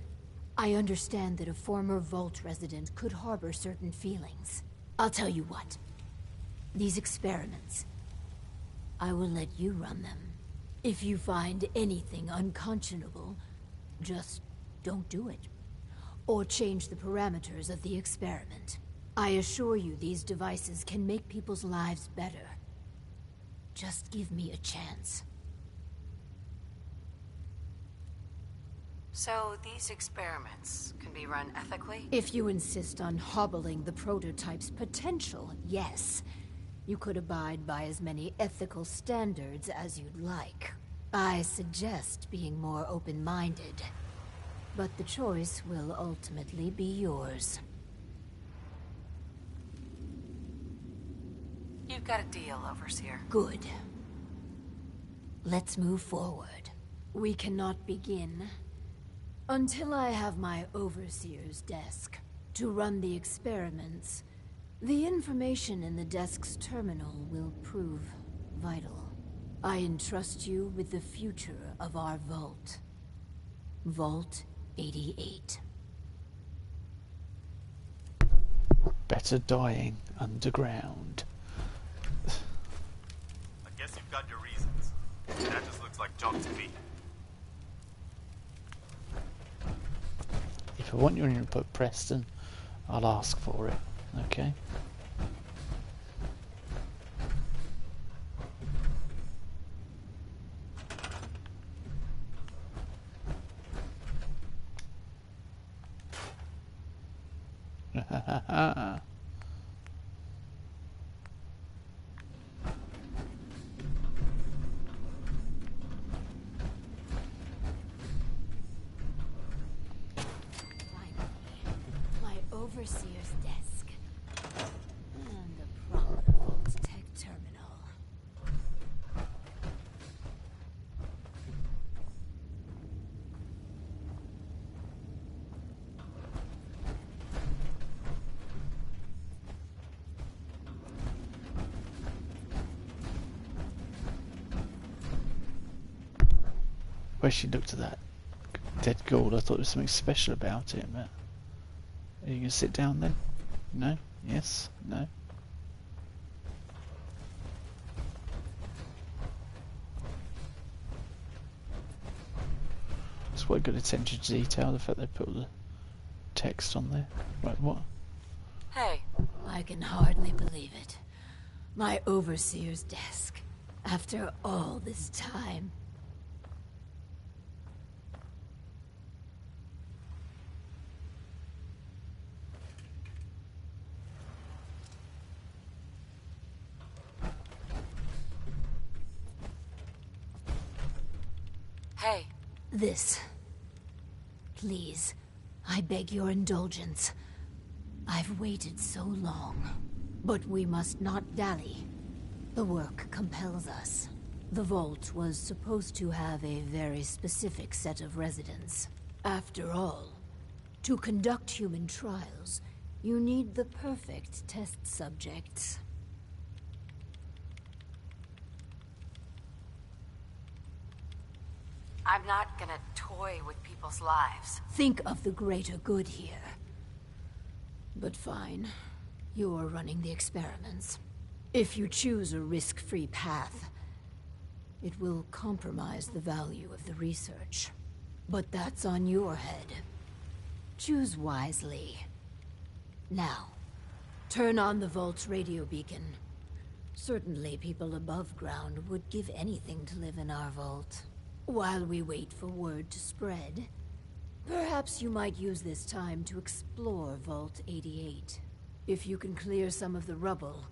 I understand that a former Vault resident could harbor certain feelings. I'll tell you what. These experiments, I will let you run them. If you find anything unconscionable, just don't do it. Or change the parameters of the experiment. I assure you these devices can make people's lives better. Just give me a chance. So these experiments can be run ethically? If you insist on hobbling the prototype's potential, yes. You could abide by as many ethical standards as you'd like. I suggest being more open-minded. But the choice will ultimately be yours. You've got a deal, Overseer. Good. Let's move forward. We cannot begin until I have my Overseer's desk. To run the experiments, the information in the desk's terminal will prove vital. I entrust you with the future of our vault. Vault 88. Better dying underground. I guess you've got your reasons. That just looks like junk to me. If I want your input, Preston, I'll ask for it. Okay? Overseer's desk. And the proper Vault-Tec terminal. Where she looked at that dead ghoul, I thought there was something special about it, but... Are you going to sit down then? No? Yes? No? It's quite good attention to detail, the fact they put all the text on there. Right, what? Hey. I can hardly believe it. My Overseer's desk. After all this time. Hey. This. Please, I beg your indulgence. I've waited so long. But we must not dally. The work compels us. The vault was supposed to have a very specific set of residents. After all, to conduct human trials, you need the perfect test subjects. I'm not gonna toy with people's lives. Think of the greater good here. But fine. You're running the experiments. If you choose a risk-free path, it will compromise the value of the research. But that's on your head. Choose wisely. Now, turn on the Vault's radio beacon. Certainly people above ground would give anything to live in our vault. While we wait for word to spread, perhaps you might use this time to explore Vault 88. If you can clear some of the rubble,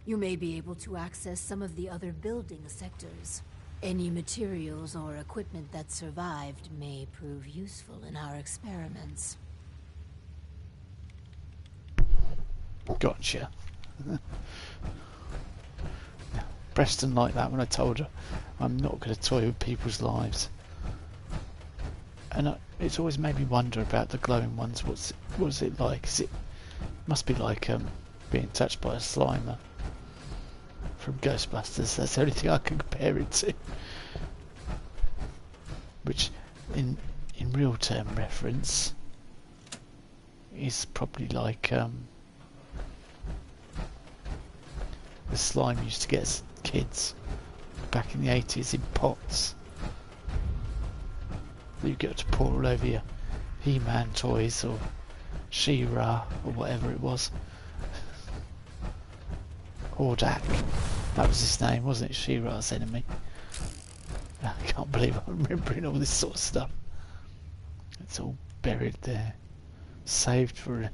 you may be able to access some of the other building sectors. Any materials or equipment that survived may prove useful in our experiments. Gotcha. Preston liked that when I told her I'm not going to toy with people's lives. And it's always made me wonder about the glowing ones. What's it like? Must be like being touched by a Slimer from Ghostbusters. That's the only thing I can compare it to. Which, in real term reference, is probably like the slime used to get as kids back in the 80s in pots that you get to pour all over your He-Man toys or She-Ra or whatever it was. Hordak, that was his name, wasn't it? She-Ra's enemy. I can't believe I'm remembering all this sort of stuff. It's all buried there, saved for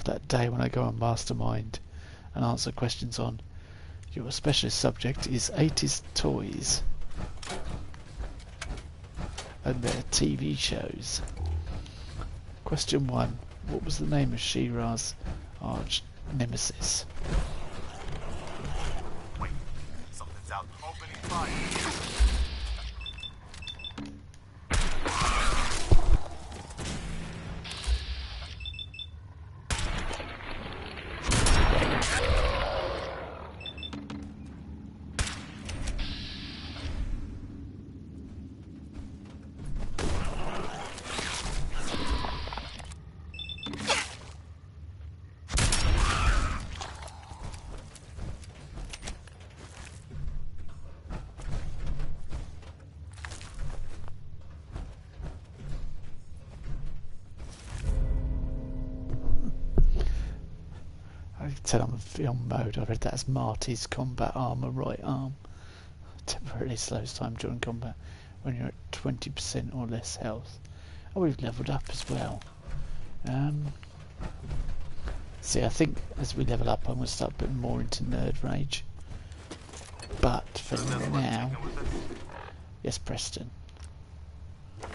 that day when I go on Mastermind and answer questions on your specialist subject is 80s toys and their TV shows. Question 1. What was the name of She-Ra's arch nemesis? Wait, something's out. Opening fire. Tell I'm in film mode. I read that as Marty's combat armor right arm. Temporarily slows time during combat when you're at 20% or less health. Oh, we've leveled up as well. See, I think as we level up I'm going to start putting more into nerd rage. But for now, yes, Preston. For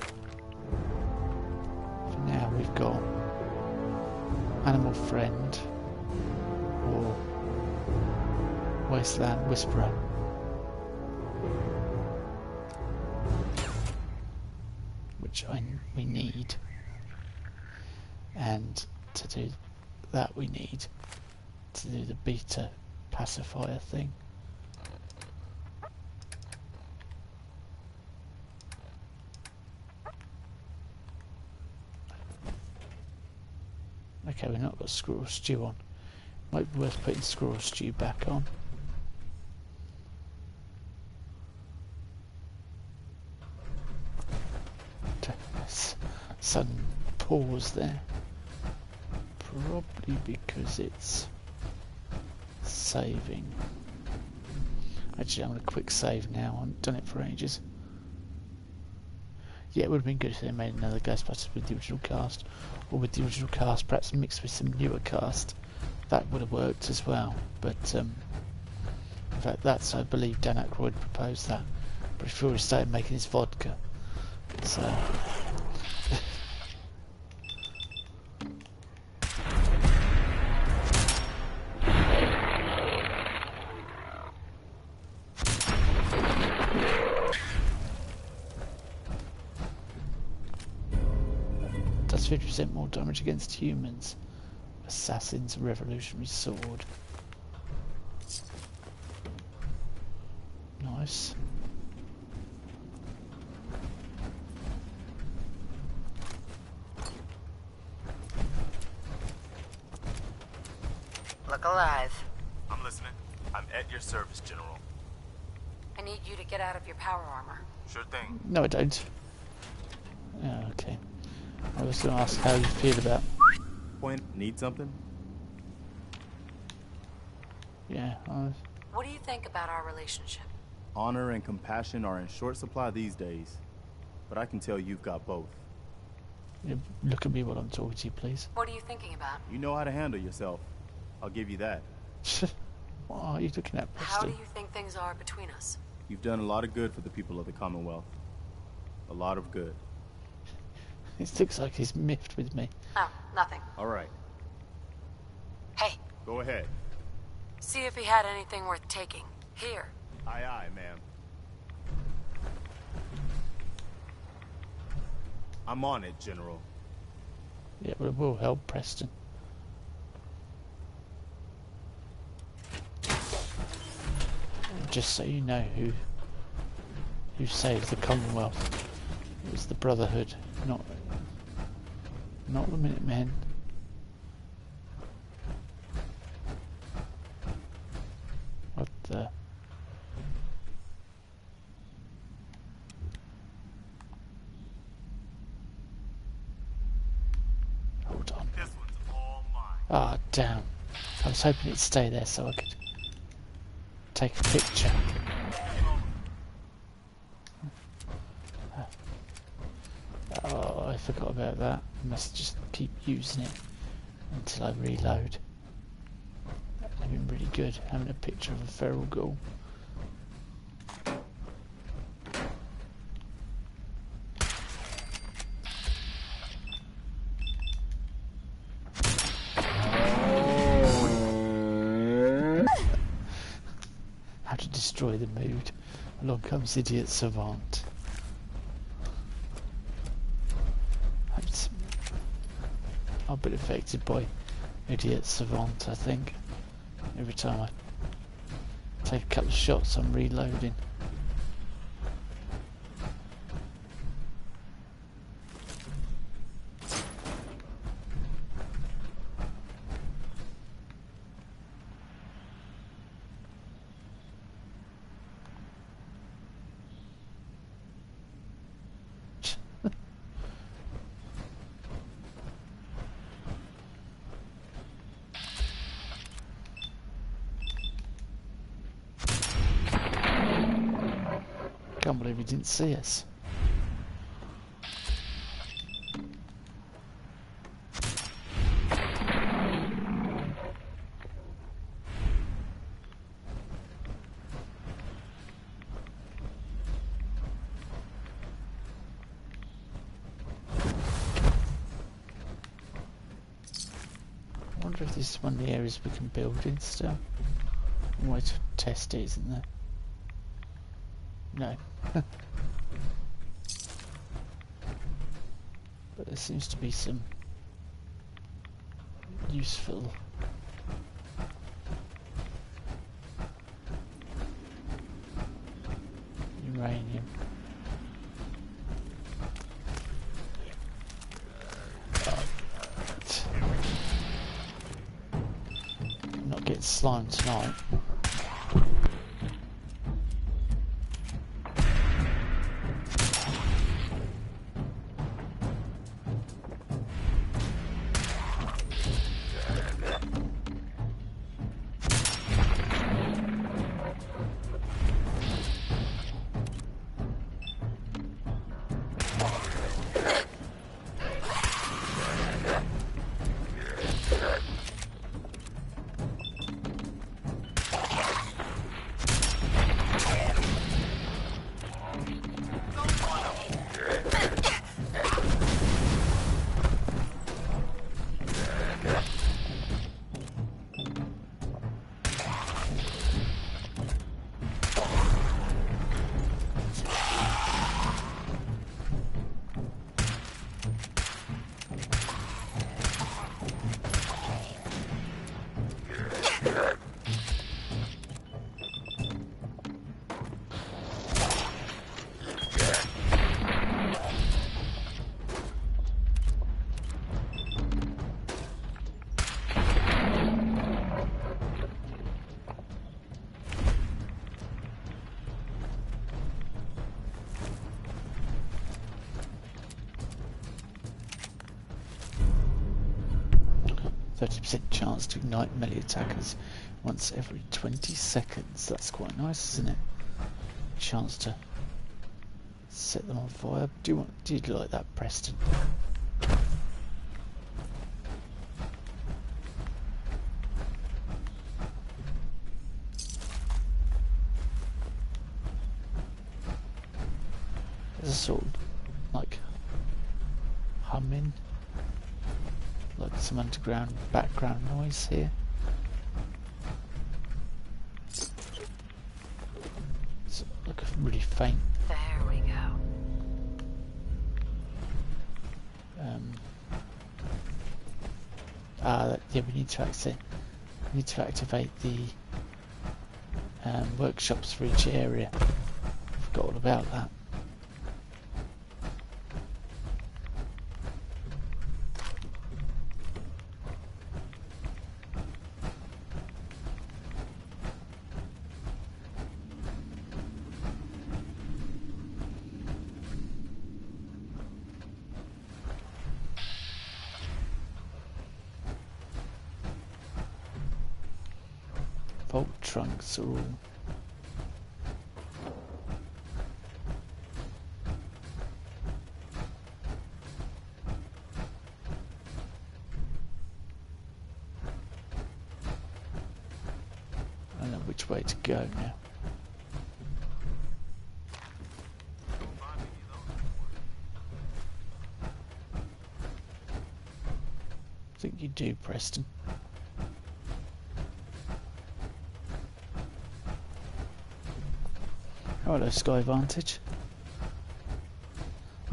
now we've got Animal Friend or Wasteland Whisperer. Which we need. And to do that we need to do the beta pacifier thing. Okay, we've not got Squirrel Stew on. Might be worth putting Squirrel Stew back on. Sudden pause there. Probably because it's saving. Actually, I'm going to quick save now. I haven't done it for ages. Yeah, it would have been good if they made another Ghostbusters with the original cast, or with the original cast perhaps mixed with some newer cast. That would have worked as well. But in fact, that's, I believe, Dan Aykroyd proposed that before he started making his vodka. So. Does 50% more damage against humans. Assassin's Revolutionary Sword. Nice. look alive. I'm listening. I'm at your service, General. I need you to get out of your power armor. Sure thing. No, I don't. Yeah, okay. I was going to ask how you feel about... Point, need something? Yeah, What do you think about our relationship? Honor and compassion are in short supply these days. But I can tell you've got both. you look at me while I'm talking to you, please. What are you thinking about? You know how to handle yourself. I'll give you that. What are you looking at, How do Preston? you think things are between us? You've done a lot of good for the people of the Commonwealth. A lot of good. It looks like he's miffed with me. Oh, nothing. All right. Hey, Go ahead. see if he had anything worth taking. Here. Aye, aye, ma'am. I'm on it, General. Yeah, but it will help, Preston. Just so you know who saved the Commonwealth. It was the Brotherhood, not the Minutemen. What the... Hold on. This one's all mine. Ah, damn. I was hoping it'd stay there so I could take a picture. Oh, I forgot about that. I must just keep using it until I reload. That would have been really good, having a picture of a feral ghoul. How to destroy the mood. Along comes Idiot Savant. I've been affected by Idiot Savant, I think. Every time I take a couple of shots, I'm reloading. Can't believe he didn't see us. I wonder if this is one of the areas we can build in still. One way to test it, isn't there? No. But there seems to be some useful uranium. I'm not getting slime tonight. 30% chance to ignite melee attackers once every 20 seconds. That's quite nice, isn't it? Chance to set them on fire. Do you like that, Preston? There's a sort of like humming, like some underground background noise here. It's like a really faint. There we go. Yeah, we need to activate the workshops for each area. Forgot all about that. Vault trunks are all I don't know which way to go now. I think you do, Preston. Hello, Sky Vantage.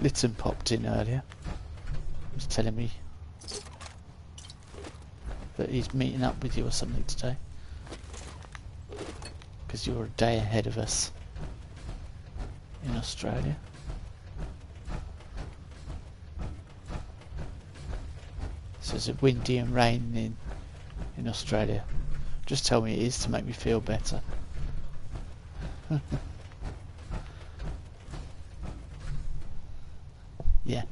Lytton popped in earlier. He was telling me that he's meeting up with you or something today. Because you're a day ahead of us in Australia. So is it windy and raining in Australia? Just tell me it is to make me feel better. Yeah.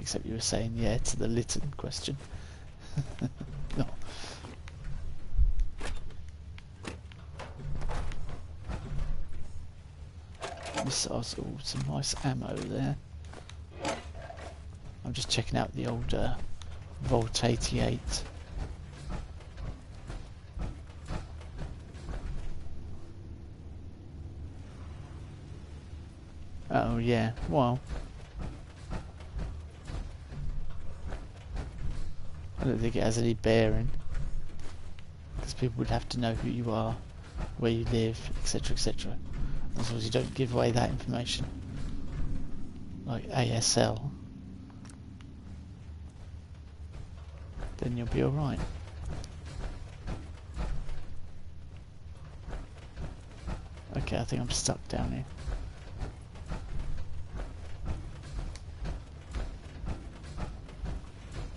Except you were saying yeah to the Lytton question. No. Missiles, oh, some nice ammo there. I'm just checking out the old Volt 88. Oh yeah, well, I don't think it has any bearing, because people would have to know who you are, where you live, etc, etc. As long as you don't give away that information, like ASL, then you'll be alright. Okay, I think I'm stuck down here.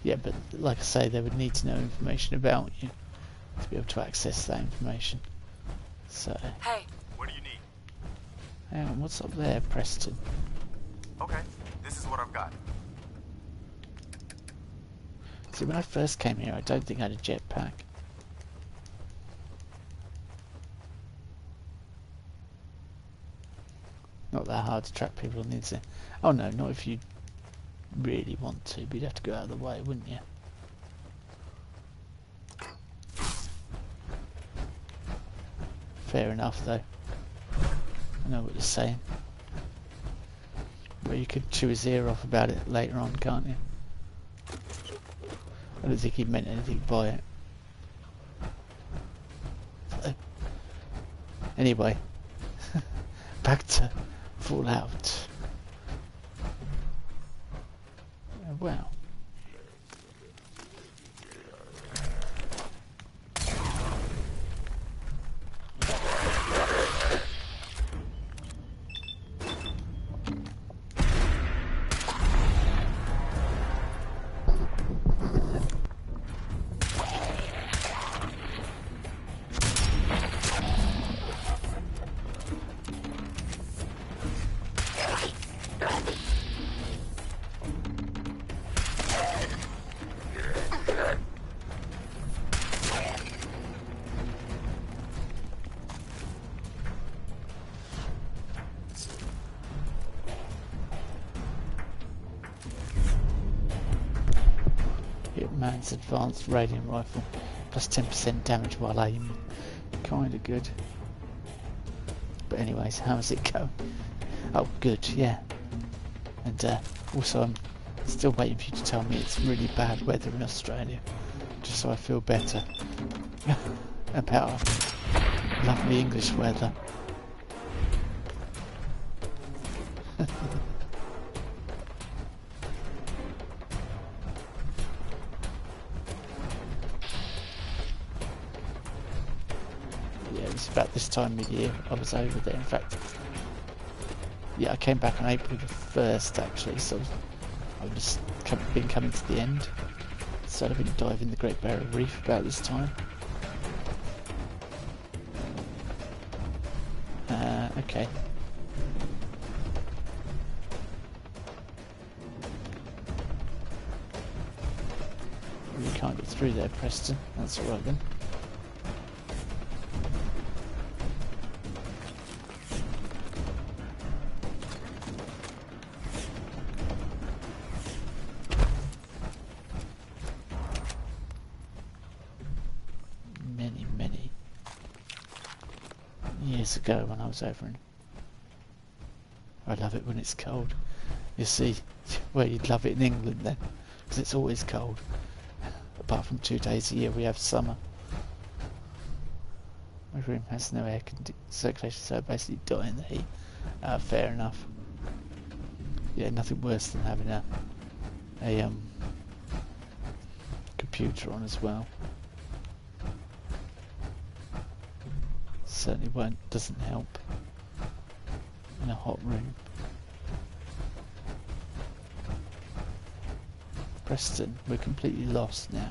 Yeah, but like I say, they would need to know information about you to be able to access that information. So... Hey! What do you need? Hang on, what's up there, Preston? Okay, this is what I've got. See, when I first came here, I don't think I had a jetpack. Not that hard to track people on the internet. Oh no, not if you really want to, but you'd have to go out of the way, wouldn't you? Fair enough, though. I know what you're saying. Well, you could chew his ear off about it later on, can't you? I don't think he meant anything by it. So, anyway, back to Fallout. Wow. Defense Advanced Radiant Rifle. Plus 10% damage while aiming. Kinda good. But anyways, how's it going? Oh, good, yeah. And also I'm still waiting for you to tell me it's really bad weather in Australia. Just so I feel better about our lovely English weather. Yeah, it was about this time of year I was over there. In fact, yeah, I came back on April the 1st actually, so I've just been coming to the end. So I've been diving the Great Barrier Reef about this time. Okay. You can't get through there, Preston. That's alright then. Many years ago when I was over in... I love it when it's cold. You see, well, you'd love it in England then, because it's always cold. Apart from 2 days a year we have summer. My room has no air circulation, so I basically die in the heat. Fair enough. Yeah, nothing worse than having a computer on as well. Certainly doesn't help in a hot room. Preston, we're completely lost now.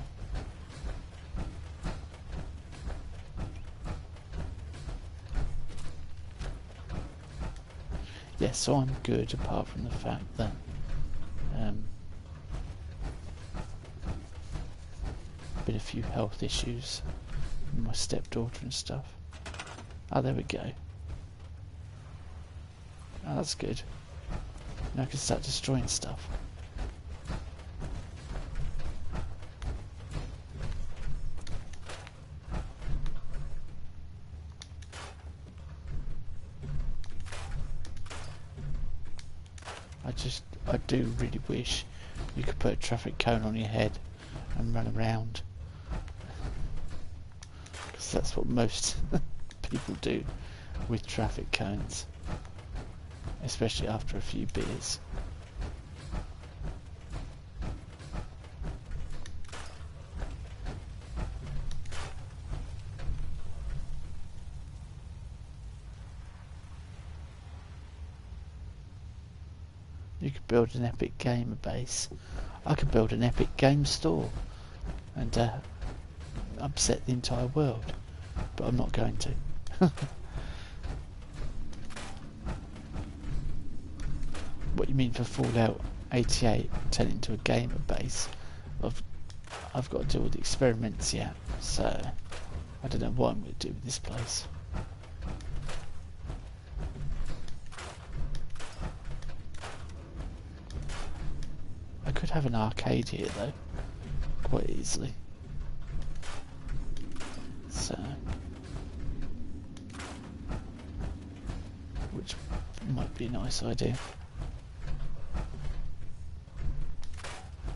Yeah, so I'm good apart from the fact that been a few health issues with my stepdaughter and stuff. Oh, there we go. Oh, that's good. Now I can start destroying stuff. I do really wish you could put a traffic cone on your head and run around. Because that's what most people do with traffic cones. Especially after a few beers. You could build an epic gamer base. I could build an epic game store and upset the entire world, but I'm not going to. What you mean for Fallout 88? Turn it into a gamer base? I've got to do all the experiments yet, so I don't know what I'm going to do with this place. I could have an arcade here though, quite easily. So, which might be a nice idea.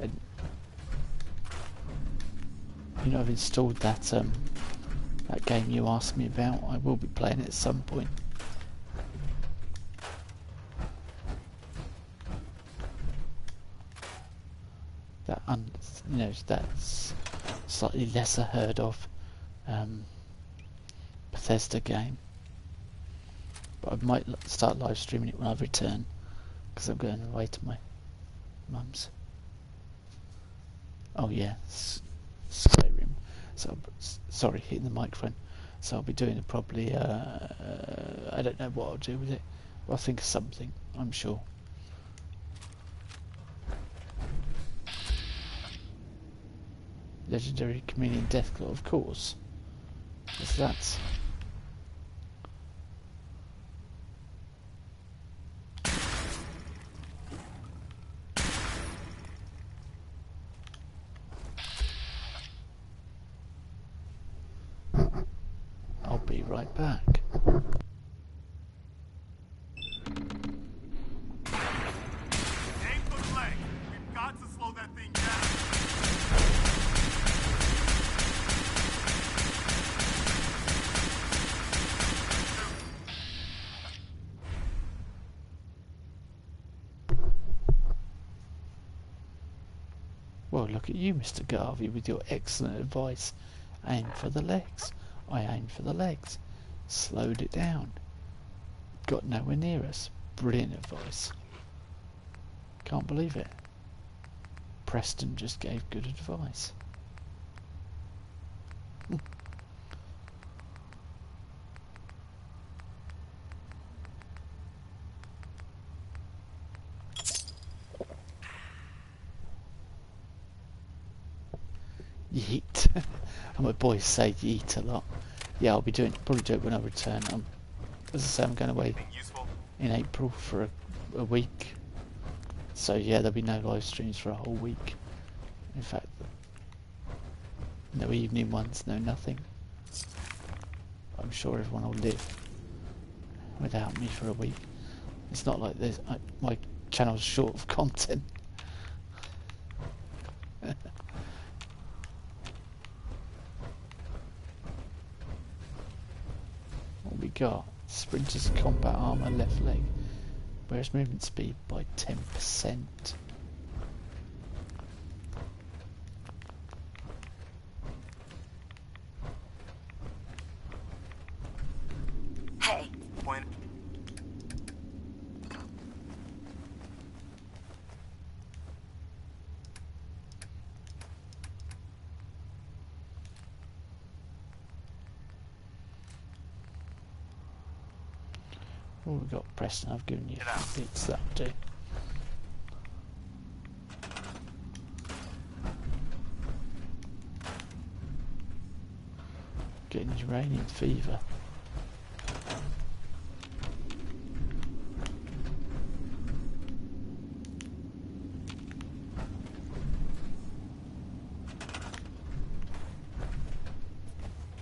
And, you know, I've installed that that game you asked me about. I will be playing it at some point. That you know, that's slightly lesser heard of Bethesda game, but I might start live streaming it when I return because I'm going away to my mum's. Oh yeah, Skyrim. So sorry, hitting the microphone. So I'll be doing it probably. I don't know what I'll do with it. I'll think of something, I'm sure. Legendary Chameleon Deathclaw, of course. What's that? right back. Aim for the leg. We've got to slow that thing down. Well, look at you, Mr. Garvey, with your excellent advice. Aim for the legs. I aimed for the legs. Slowed it down. Got nowhere near us. Brilliant advice. Can't believe it. Preston just gave good advice. Yeet. And my boys say yeet a lot. Yeah, I'll be probably do it when I return. As I say, I'm going away in April for a week. So yeah, there'll be no live streams for a whole week. In fact, no evening ones, no nothing. I'm sure everyone will live without me for a week. It's not like this. My channel's short of content. What we got? Sprinter's combat armor, left leg. Whereas movement speed by 10%. Hey. Point. Oh, we got Preston. I've given you a few bits that do. Getting uranium fever.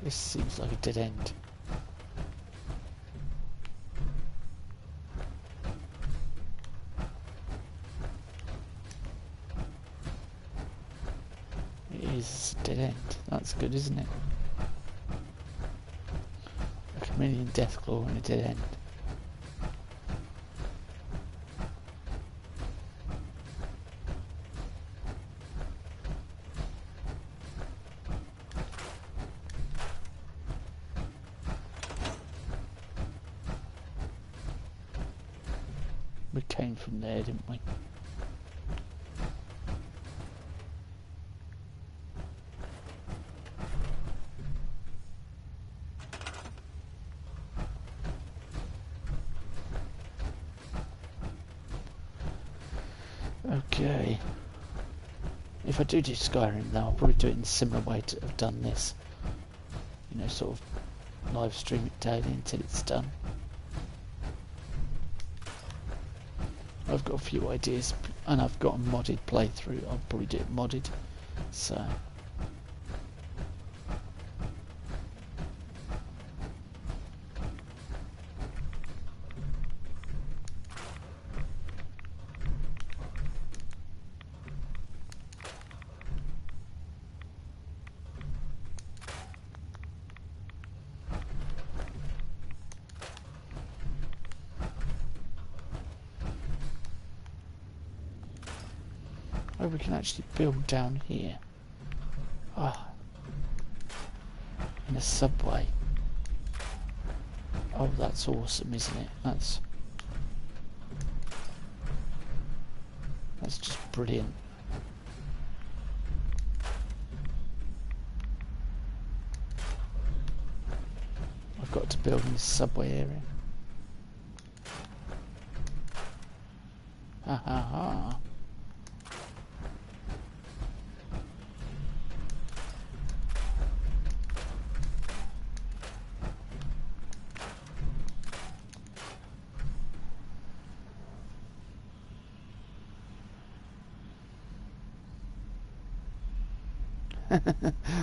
This seems like a dead end. Is dead end. That's good, isn't it? A chameleon deathclaw and a dead end. We came from there, didn't we? Okay. If I do Skyrim though, I'll probably do it in a similar way to have done this. You know, sort of live stream it daily until it's done. I've got a few ideas, and I've got a modded playthrough. I'll probably do it modded. So. Oh, we can actually build down here. Ah, in a subway. Oh, that's awesome, isn't it? That's just brilliant. I've got to build in this subway area. Ha ha ha.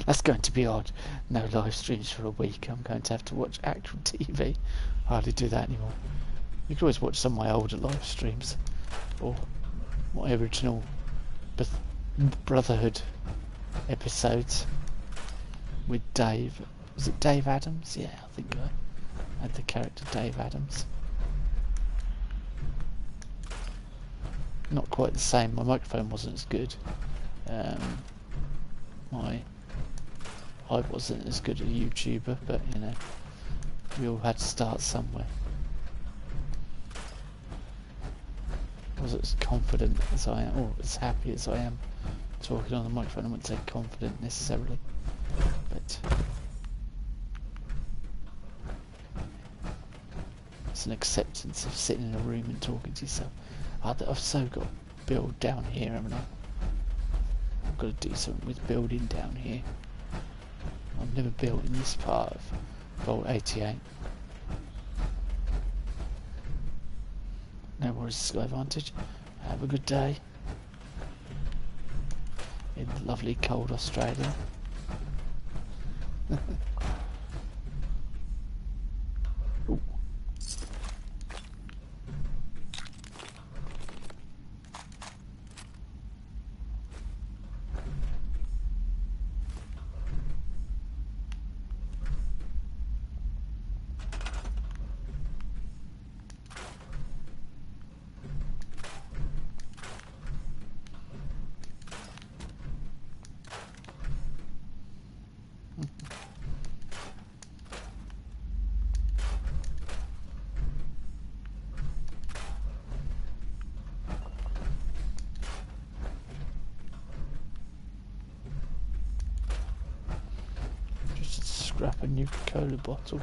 That's going to be odd. No live streams for a week. I'm going to have to watch actual TV. Hardly do that anymore. You can always watch some of my older live streams, or my original Brotherhood episodes with Dave. Was it Dave Adams? Yeah, I think I had the character Dave Adams. Not quite the same. My microphone wasn't as good. I wasn't as good a YouTuber, but you know, we all had to start somewhere. I wasn't as confident as I am, or as happy as I am talking on the microphone. I wouldn't say confident necessarily, but it's an acceptance of sitting in a room and talking to yourself. I've so got to build down here, haven't I? I've got to do something with building down here. I've never built in this part of Vault 88. No worries, Sky Vantage. Have a good day in lovely cold Australia. Ooh. Scrap a new Coca-Cola bottle.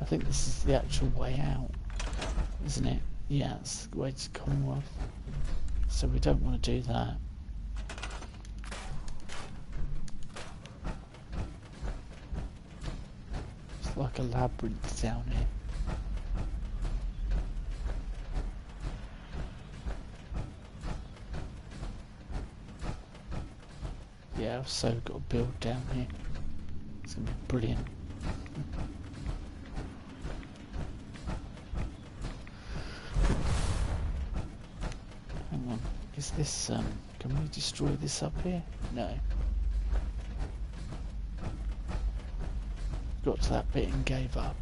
I think this is the actual way out, isn't it? Yeah, it's the way to Commonwealth. So we don't want to do that. It's like a labyrinth down here. Yeah, I've so got to build down here. It's going to be brilliant. Hang on, is this, can we destroy this up here? No. Got to that bit and gave up.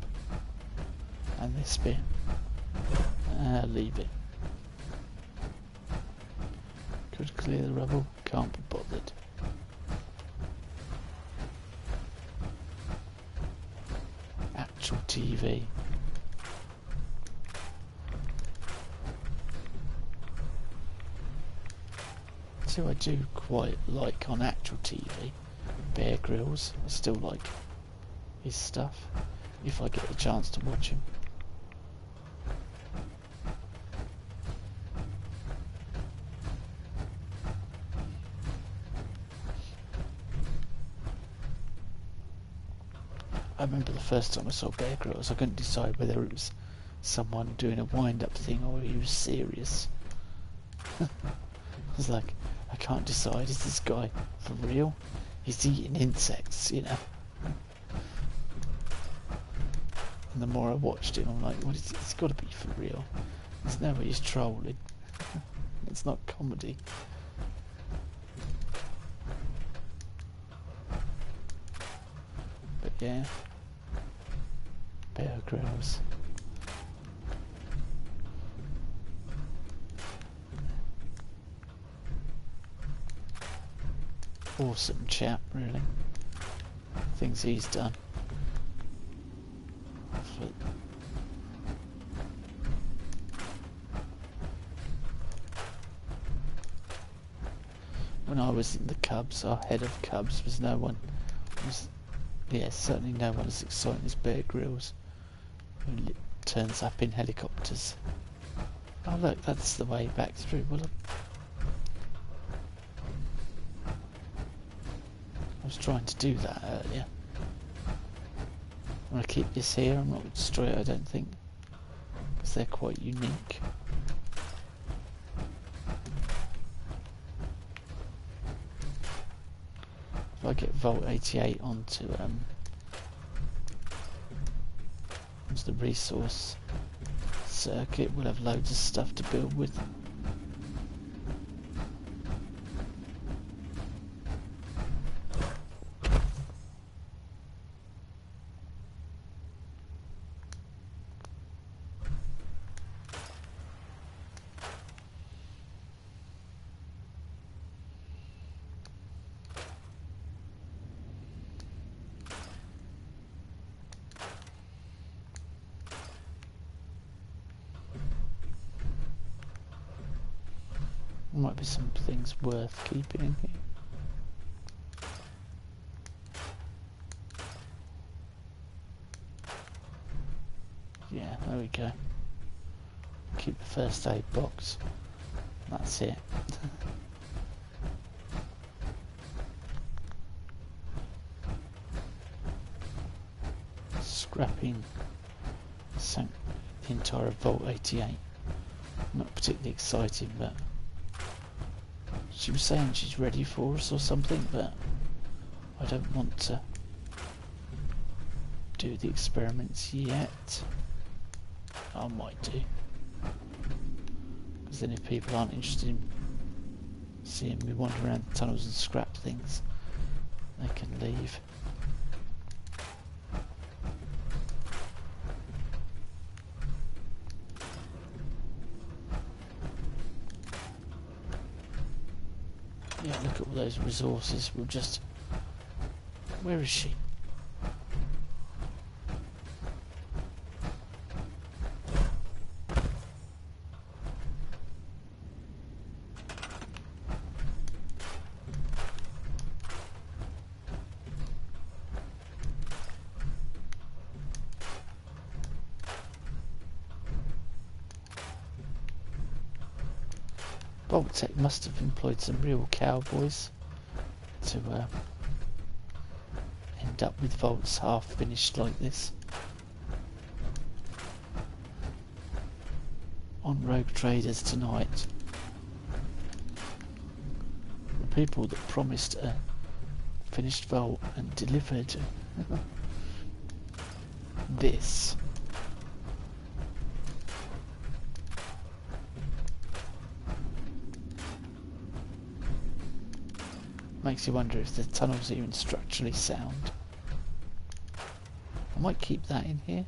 And this bit. Leave it. Could clear the rubble, can't be bothered. Actual TV. So I do quite like on actual TV, Bear Grylls. I still like his stuff if I get the chance to watch him. I remember the first time I saw Bear Grylls, I couldn't decide whether it was someone doing a wind-up thing or he was serious. I was like, I can't decide, is this guy for real? He's eating insects, you know. And the more I watched it, I'm like, what is it? It's got to be for real. There's no way he's trolling. It's not comedy. But yeah. Bear Grylls. Awesome chap, really. Things he's done. But when I was in the Cubs, our head of Cubs was no one. Certainly no one as exciting as Bear Grylls, who turns up in helicopters. Oh look, that's the way back through. Well, I was trying to do that earlier. I'm going to keep this here. I'm not going to destroy it, I don't think, because they're quite unique. If I get Vault 88 onto the resource circuit, we'll have loads of stuff to build with. There might be some things worth keeping in here. Yeah, there we go. Keep the first aid box. That's it. Scrapping sank the entire Vault 88. Not particularly exciting, but she was saying she's ready for us or something, but I don't want to do the experiments yet. I might do, because then if people aren't interested in seeing me wander around the tunnels and scrap things, they can leave. Yeah, look at all those resources. We'll just... Where is she? Vault-Tec must have employed some real cowboys to end up with vaults half finished like this. On Rogue Traders tonight, the people that promised a finished vault and delivered this. Makes you wonder if the tunnels are even structurally sound. I might keep that in here.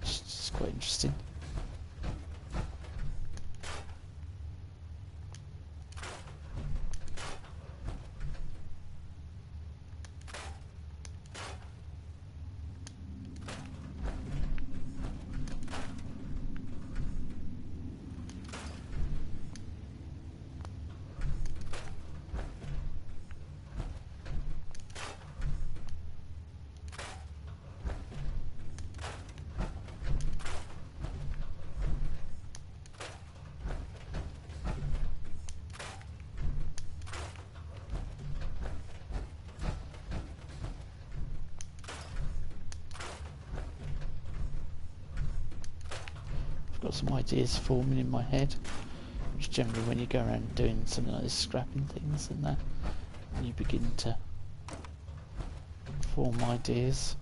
It's quite interesting. Got some ideas forming in my head, which generally when you go around doing something like this, scrapping things and that, you begin to form ideas.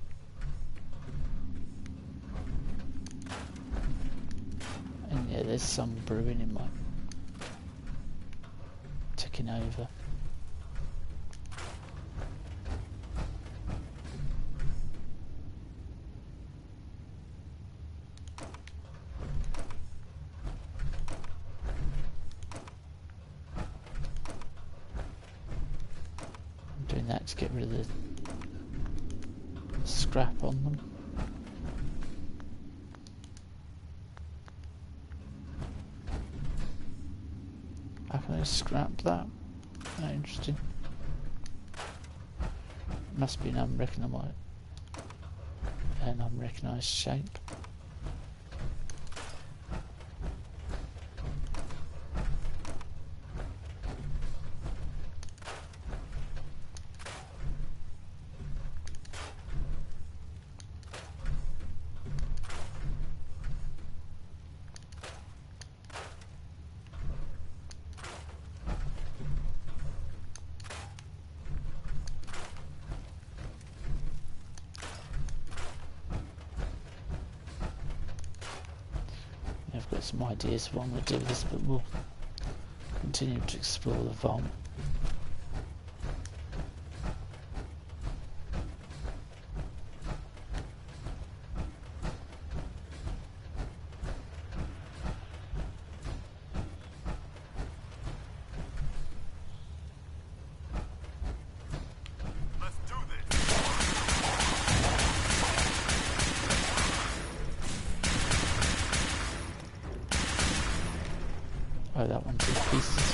And yeah, there's some brewing in my ticking over. To get rid of the scrap on them. How can I scrap that? Oh, interesting. Must be an unrecognised shape. some ideas for what I'm going to do with this, but we'll continue to explore the vault. Oh, that one's in pieces.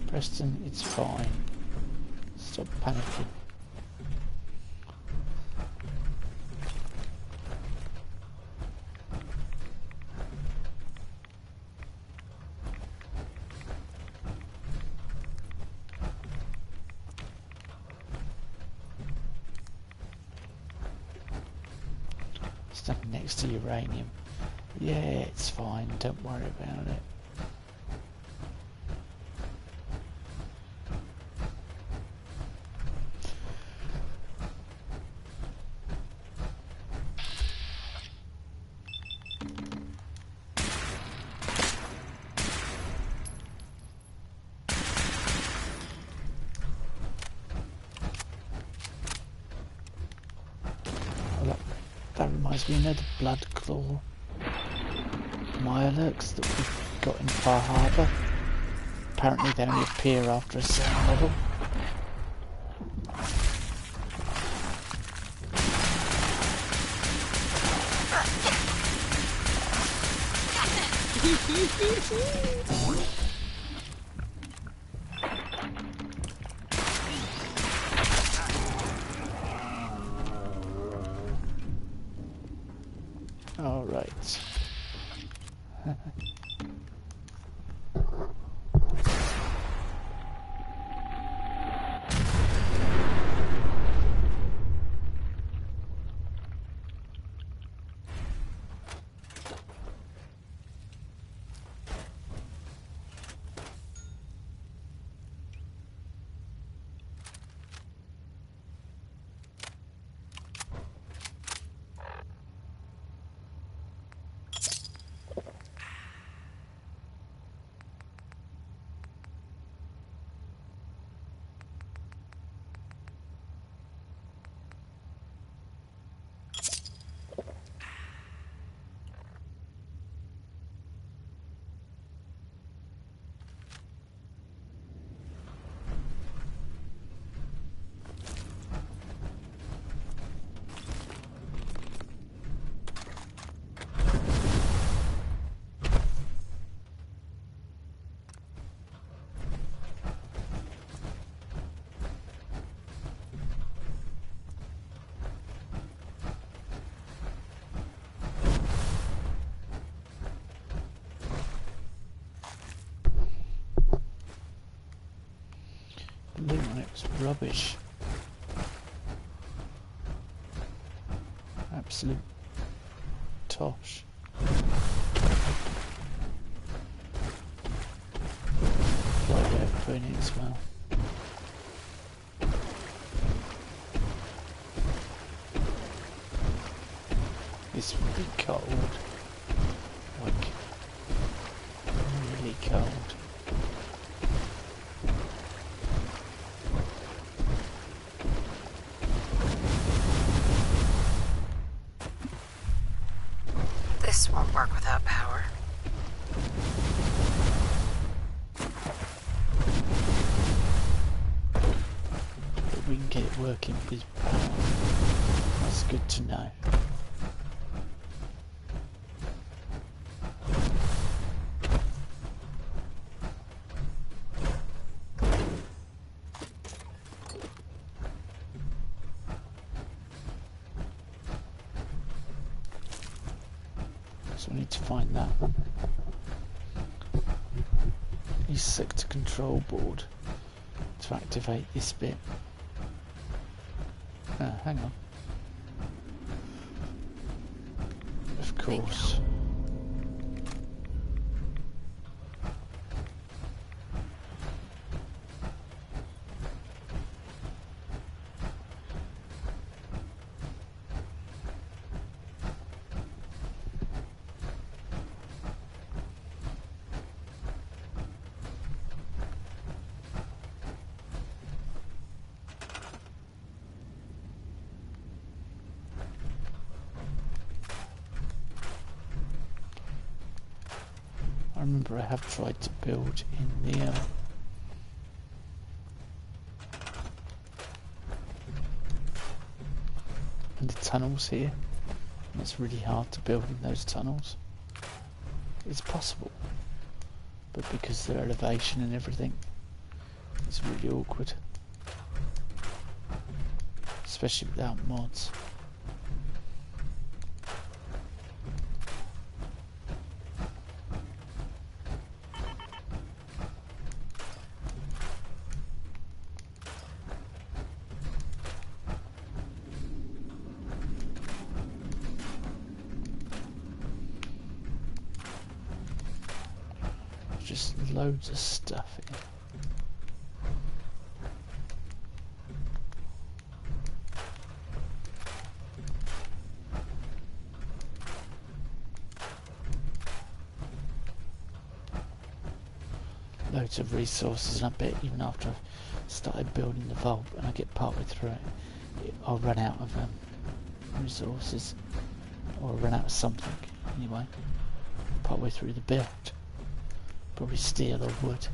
Preston, it's fine. Stop panicking. Standing next to uranium. Yeah, it's fine. Don't worry about it. That reminds me of another blood claw Mirelurks that we've got in Far Harbour. Apparently they only appear after a certain level. All right. The loot on it was rubbish. Absolute tosh. Like they're putting it as well. This would be cold. Like, really cold. This won't work without power. But we can get it working with power. That's good to know. I need to find that. East sector control board to activate this bit. Hang on. Of course. I remember I have tried to build in the tunnels here, and it's really hard to build in those tunnels. It's possible, but because of their elevation and everything, it's really awkward, especially without mods. Just loads of stuff here. Loads of resources, and I bet even after I've started building the vault and I get partway through it, I'll run out of resources, or I'll run out of something anyway, partway through the build. Probably steel or wood.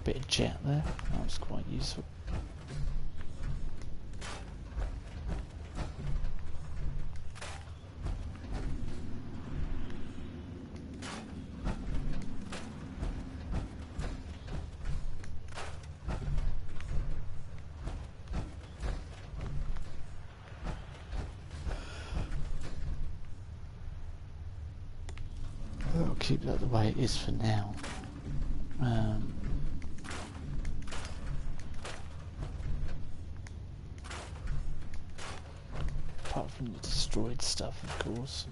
Bit of jet there, that was quite useful. I'll keep that the way it is for now. Apart from the destroyed stuff, of course.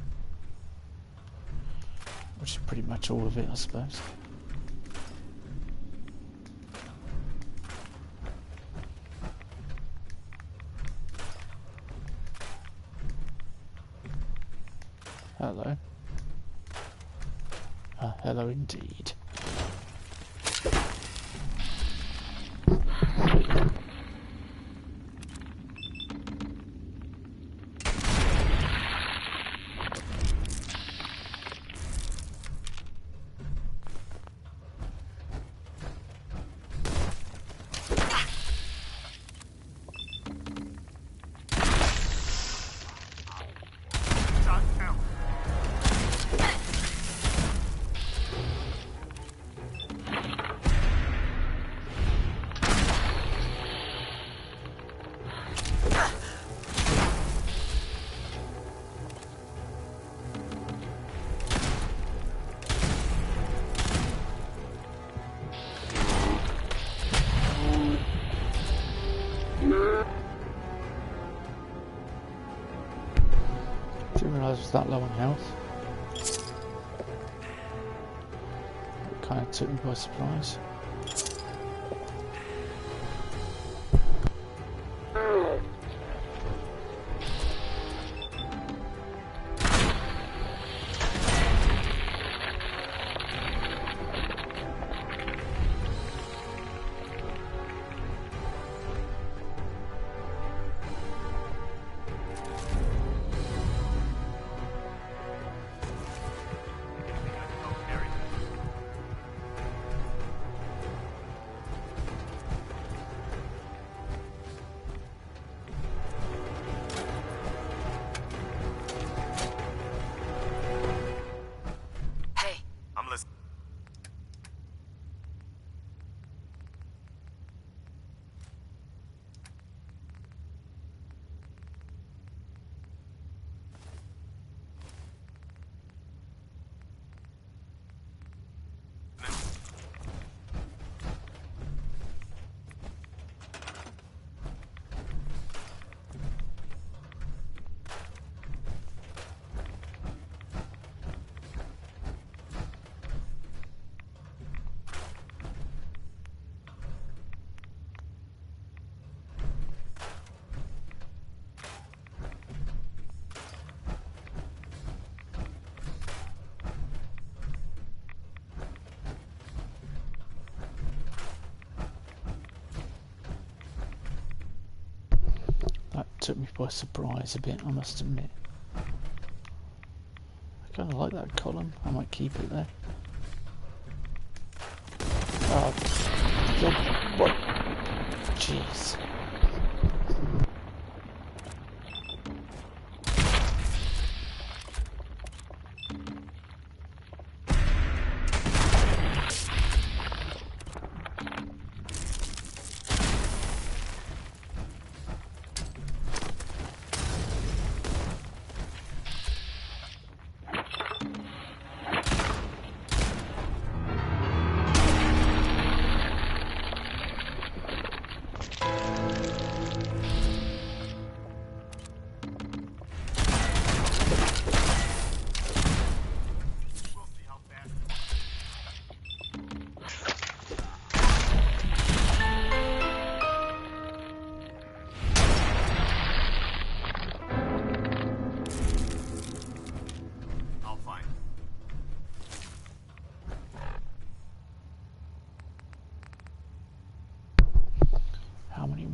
Which is pretty much all of it, I suppose. Hello. Hello indeed. Didn't realise I was that low on health. It kind of took me by surprise. That took me by surprise a bit, I must admit. I kind of like that column. I might keep it there. Oh, what? Jeez.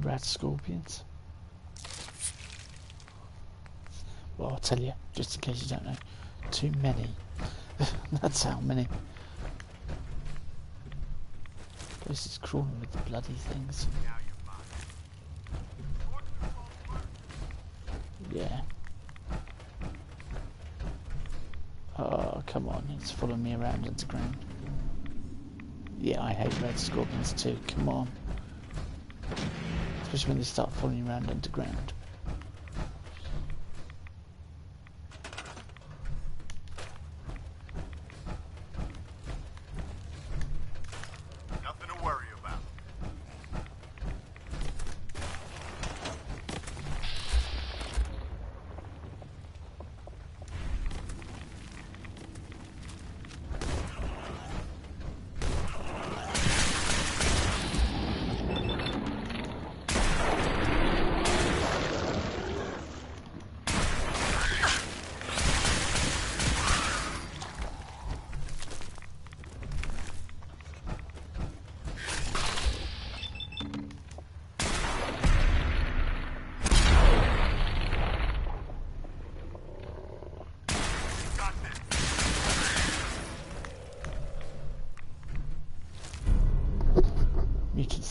Red scorpions. Well, I'll tell you, just in case you don't know, too many. That's how many. This is crawling with the bloody things. Yeah. Oh, come on, it's following me around underground. Yeah, I hate red scorpions too, come on. Especially when they start following you around underground. Nothing to worry about.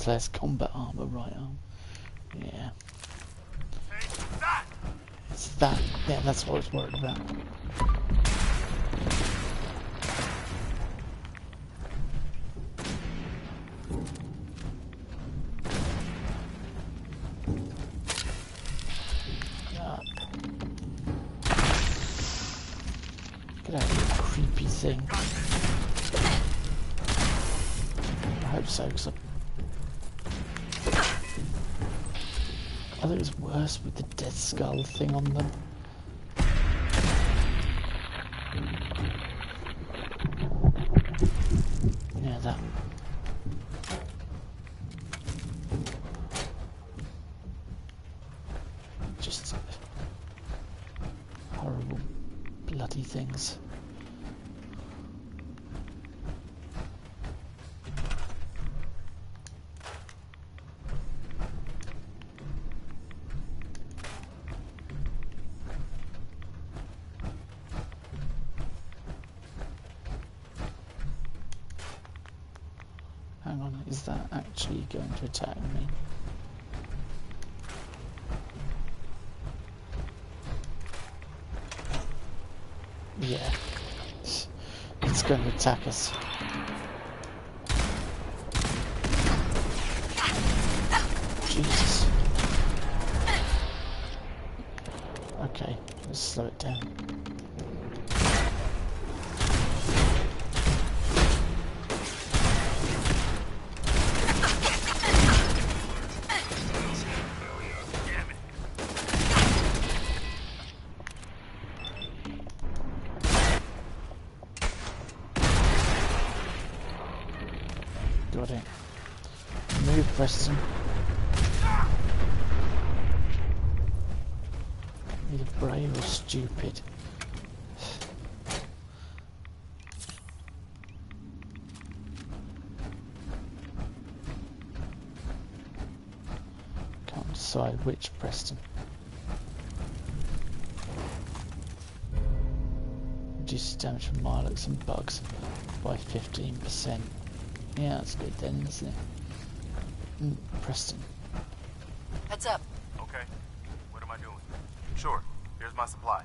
Less combat armor, right arm. Yeah. It's that. Yeah, that's what I was worried about. Get out of here, creepy thing. I hope so, because I thought it was worse with the death skull thing on them. Yeah, that. Just horrible, bloody things. Hang on, is that actually going to attack me? Yeah. It's going to attack us. Jesus. Okay, let's slow it down. Got it. Move, Preston. Either brave or stupid. Can't decide which, Preston. reduces damage from Milox and bugs by 15%. Yeah, that's good then, isn't it? Preston. Heads up. Okay. What am I doing? Sure. Here's my supply.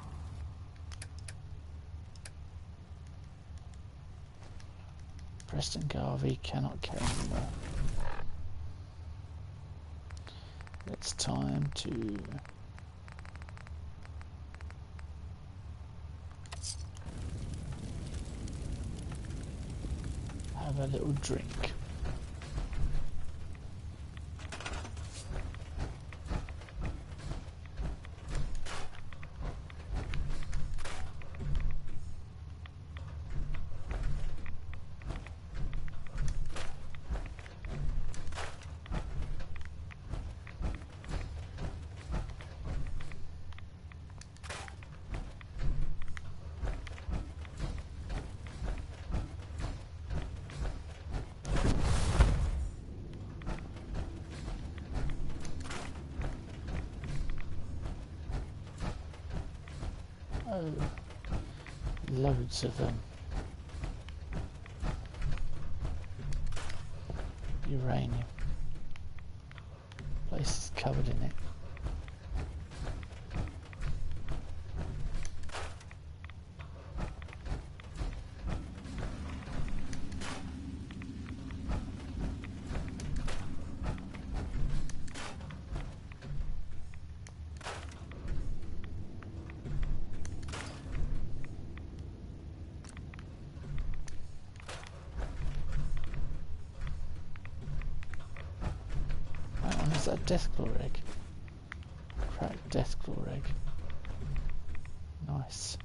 Preston Garvey cannot carry anymore. It's time to have a little drink. Oh, loads of uranium. Place is covered in it. Is that deathclaw egg? Cracked deathclaw egg. Nice.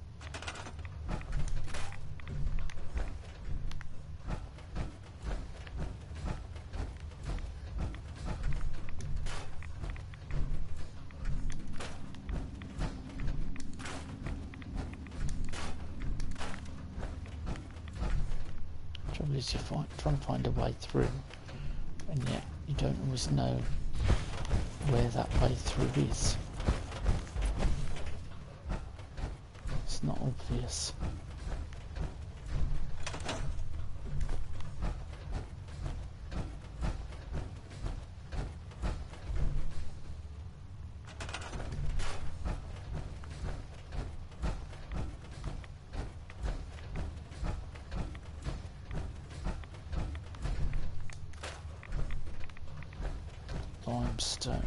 Trouble is, you're trying to find a way through, and yet you don't always know where that way through is. It's not obvious. Limestone.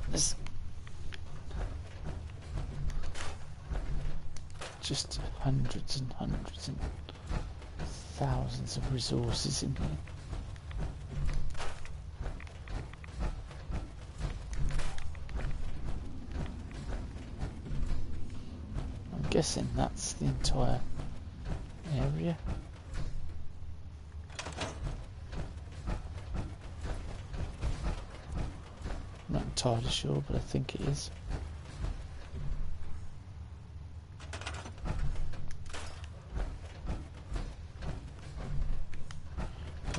There's just hundreds and hundreds and thousands of resources in here. I'm guessing that's the entire area. Not entirely sure, but I think it is.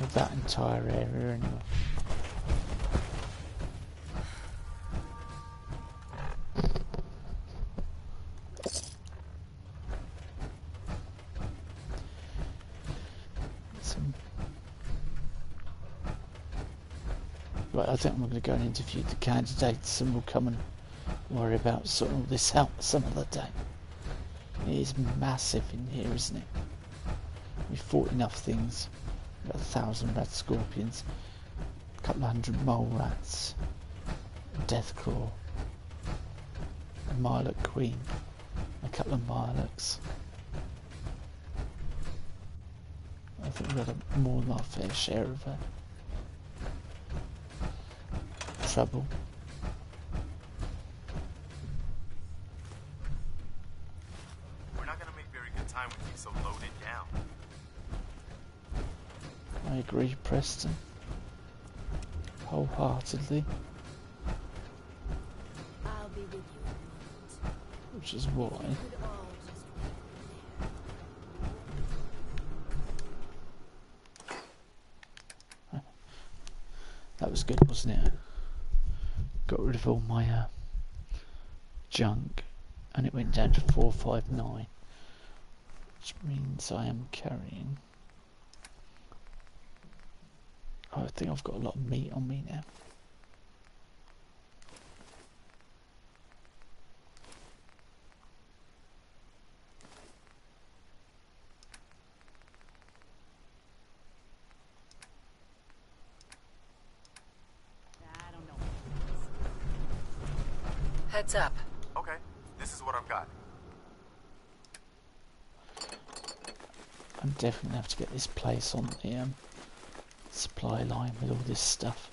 Or that entire area anyway. Right, I think I'm going to go and interview the candidates and we'll come and worry about sorting all this out some other day. It is massive in here, isn't it? We fought enough things. About 1,000 red scorpions, a couple of hundred mole rats, a deathclaw, a McQueen, a couple of Milox. I think we've got more than our fair share of trouble. We're not gonna make very good time with you so loaded down. I agree, Preston. Wholeheartedly. I'll be with you in a moment. Which is why. You could all just wait there. That was good, wasn't it? Got rid of all my junk, and it went down to 459. Which means I am carrying... Oh, I think I've got a lot of meat on me now. Heads up. Okay, this is what I've got. I'm definitely going to have to get this place on the supply line with all this stuff.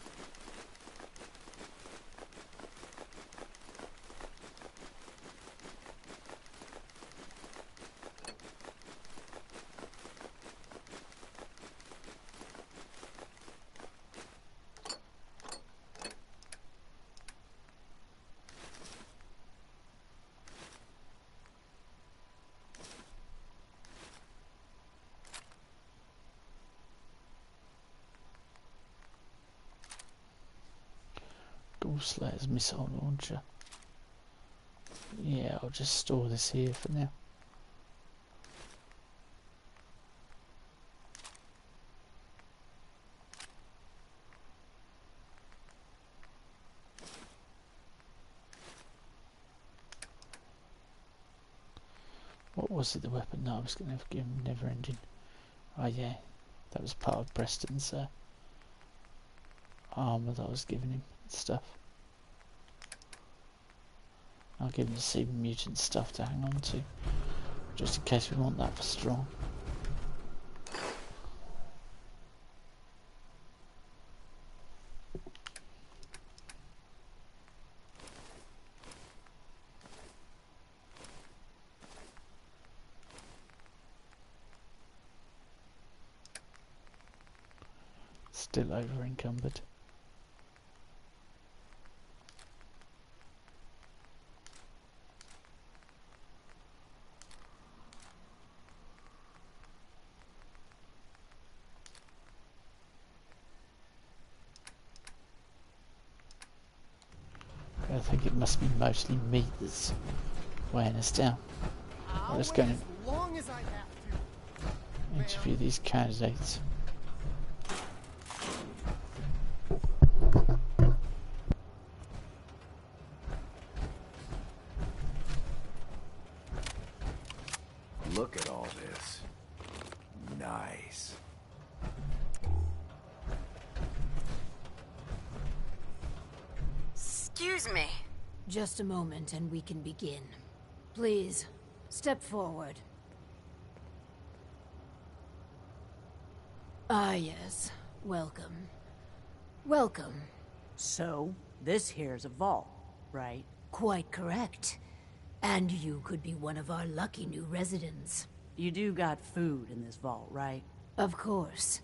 Slayer's missile launcher. Yeah, I'll just store this here for now. What was it, the weapon that I was going to give him? Never ending. Oh yeah, that was part of Preston's armour that I was giving him and stuff. I'll give him the Sea Mutant stuff to hang on to, just in case we want that for strong. Still over encumbered. I think it must be mostly meat that's weighing us down. I'm just going to interview these candidates. Look at all this. Nice. Excuse me. Just a moment and we can begin. Please, step forward. Ah, yes. Welcome. Welcome. So, this here's a vault, right? Quite correct. And you could be one of our lucky new residents. You do got food in this vault, right? Of course.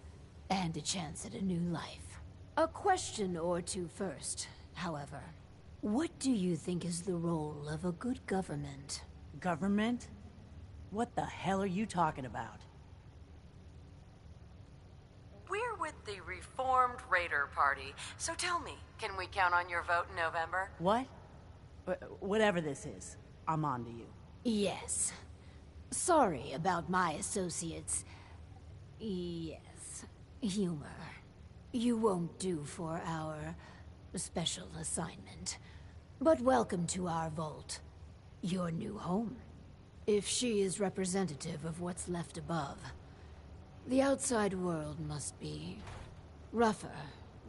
And a chance at a new life. A question or two first, however. What do you think is the role of a good government? Government? What the hell are you talking about? We're with the Reformed Raider Party, so tell me, can we count on your vote in November? What? Whatever this is, I'm on to you. Yes. Sorry about my associates. Yes. Humor. You won't do for our special assignment. But welcome to our vault. Your new home. If she is representative of what's left above, the outside world must be rougher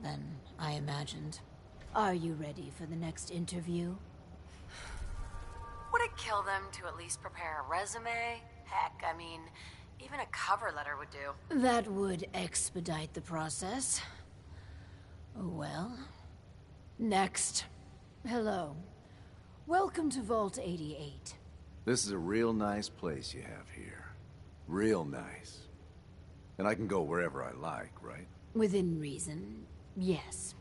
than I imagined. Are you ready for the next interview? Would it kill them to at least prepare a resume? Heck, I mean, even a cover letter would do. That would expedite the process. Well, next. Hello. Welcome to Vault 88. This is a real nice place you have here. Real nice. And I can go wherever I like, right? Within reason, yes.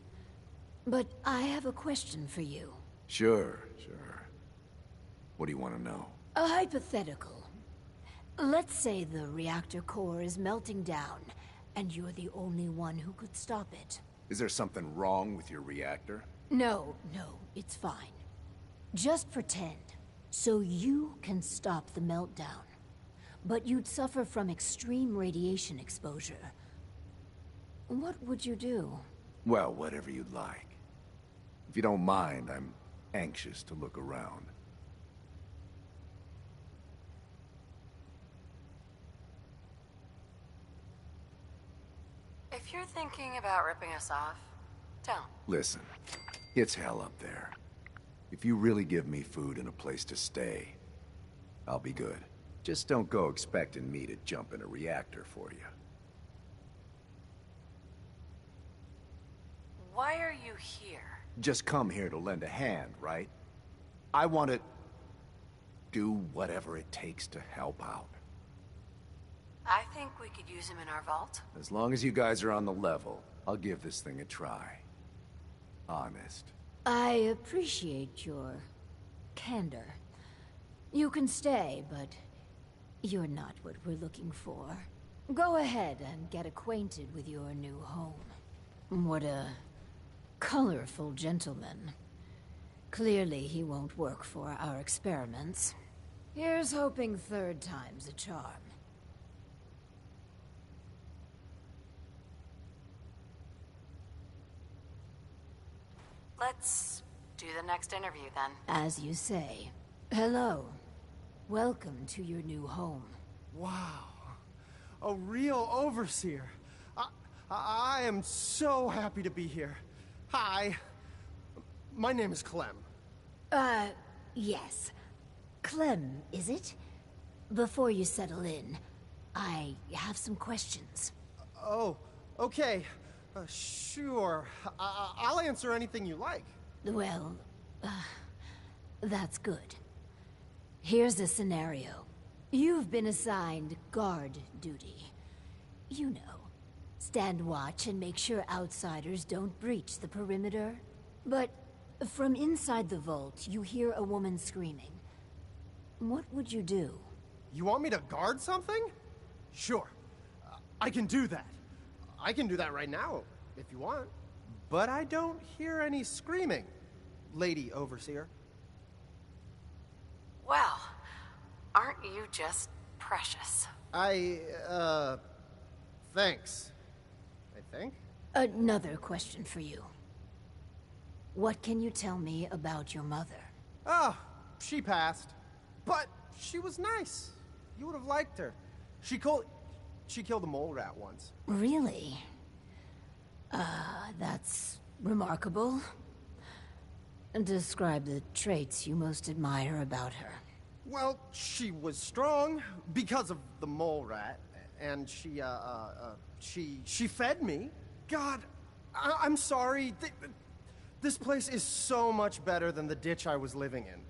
But I have a question for you. Sure. What do you want to know? A hypothetical. Let's say the reactor core is melting down, and you're the only one who could stop it. Is there something wrong with your reactor? No, it's fine. Just pretend, so you can stop the meltdown. but you'd suffer from extreme radiation exposure. What would you do? Well, whatever you'd like. If you don't mind, I'm anxious to look around. If you're thinking about ripping us off, don't. Listen, it's hell up there. If you really give me food and a place to stay, I'll be good. Just don't go expecting me to jump in a reactor for you. Why are you here? Just come here to lend a hand, right? I want to do whatever it takes to help out. I think we could use him in our vault. As long as you guys are on the level, I'll give this thing a try. Honest. I appreciate your candor. You can stay, but you're not what we're looking for. Go ahead and get acquainted with your new home. What a colorful gentleman. Clearly he won't work for our experiments. Here's hoping third time's a charm. Let's do the next interview then. As you say. Hello. Welcome to your new home. Wow. A real overseer. I am so happy to be here. Hi. My name is Clem. Yes. Clem, is it? Before you settle in, I have some questions. Oh, okay. Sure. I'll answer anything you like. Well, that's good. Here's a scenario. You've been assigned guard duty. You know, stand watch and make sure outsiders don't breach the perimeter. But from inside the vault, you hear a woman screaming. What would you do? You want me to guard something? Sure. I can do that. I can do that right now, if you want. But I don't hear any screaming, Lady Overseer. Well, aren't you just precious? Thanks. I think. Another question for you. What can you tell me about your mother? Oh, she passed. But she was nice. You would have liked her. She killed a mole rat once. Really? That's remarkable. Describe the traits you most admire about her. Well, she was strong because of the mole rat, and she fed me. God, I'm sorry. This place is so much better than the ditch I was living in.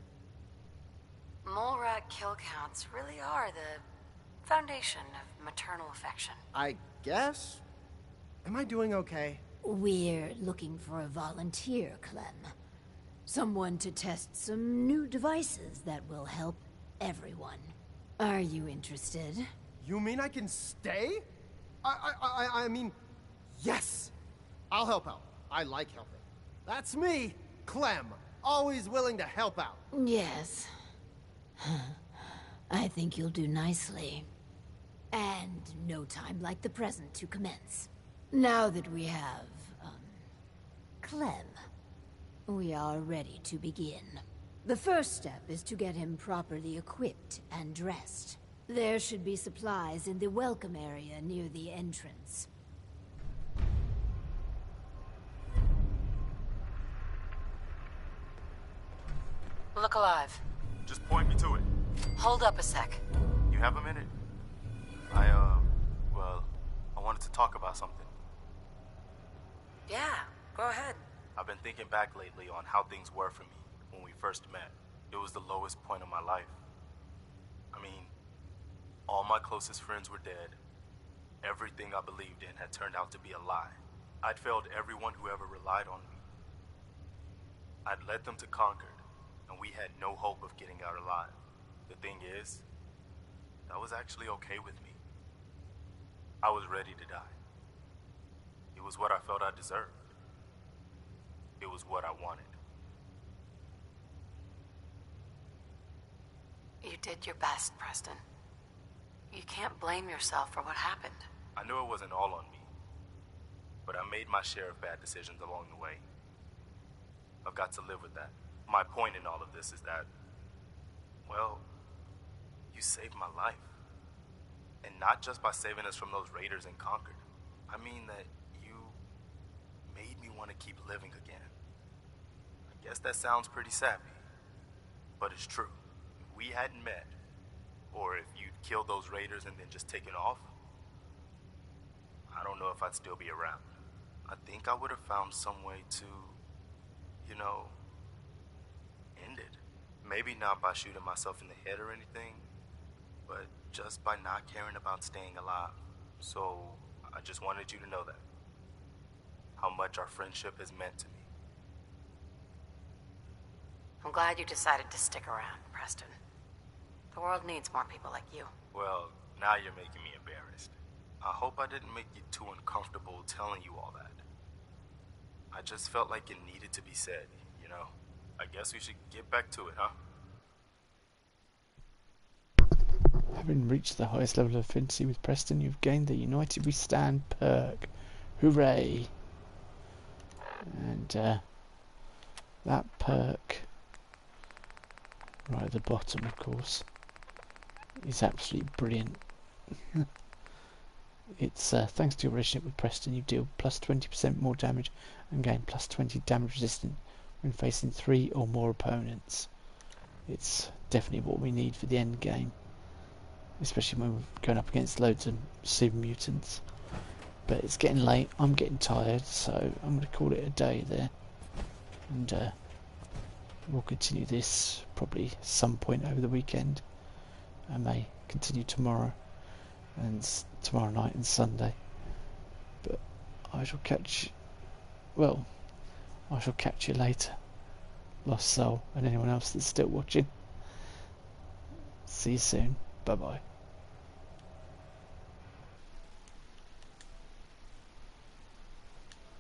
Mole rat kill counts really are the foundation of maternal affection. I guess? Am I doing okay? We're looking for a volunteer, Clem. Someone to test some new devices that will help everyone. Are you interested? You mean I can stay? I mean, yes! I'll help out. I like helping. That's me, Clem. Always willing to help out. Yes. I think you'll do nicely. And no time like the present to commence. Now that we have, Clem, we are ready to begin. The first step is to get him properly equipped and dressed. There should be supplies in the welcome area near the entrance. Look alive. Just point me to it. Hold up a sec. You have a minute? Well, I wanted to talk about something. Yeah, go ahead. I've been thinking back lately on how things were for me when we first met. It was the lowest point of my life. I mean, all my closest friends were dead. Everything I believed in had turned out to be a lie. I'd failed everyone who ever relied on me. I'd led them to Concord, and we had no hope of getting out alive. The thing is, that was actually okay with me. I was ready to die. It was what I felt I deserved. It was what I wanted. You did your best, Preston. You can't blame yourself for what happened. I knew it wasn't all on me, but I made my share of bad decisions along the way. I've got to live with that. My point in all of this is that, well, you saved my life. And not just by saving us from those raiders in Concord. I mean that you made me want to keep living again. I guess that sounds pretty sappy, but it's true. If we hadn't met, or if you'd killed those raiders and then just taken off, I don't know if I'd still be around. I think I would have found some way to, you know, end it. Maybe not by shooting myself in the head or anything, but just by not caring about staying alive. So I just wanted you to know that. How much our friendship has meant to me. I'm glad you decided to stick around, Preston. The world needs more people like you. Well, now you're making me embarrassed. I hope I didn't make you too uncomfortable telling you all that. I just felt like it needed to be said, you know? I guess we should get back to it, huh? Having reached the highest level of affinity with Preston, you've gained the United We Stand perk. Hooray! And that perk, right at the bottom of course, is absolutely brilliant. It's thanks to your relationship with Preston, you deal plus 20% more damage and gain plus 20 damage resistance when facing 3 or more opponents. It's definitely what we need for the end game, especially when we're going up against loads of super mutants. But it's getting late, I'm getting tired, so I'm going to call it a day there, and we'll continue this probably some point over the weekend. I may continue tomorrow and tomorrow night and Sunday, but I shall catch you later, Lost Soul, and anyone else that's still watching. See you soon. Bye bye.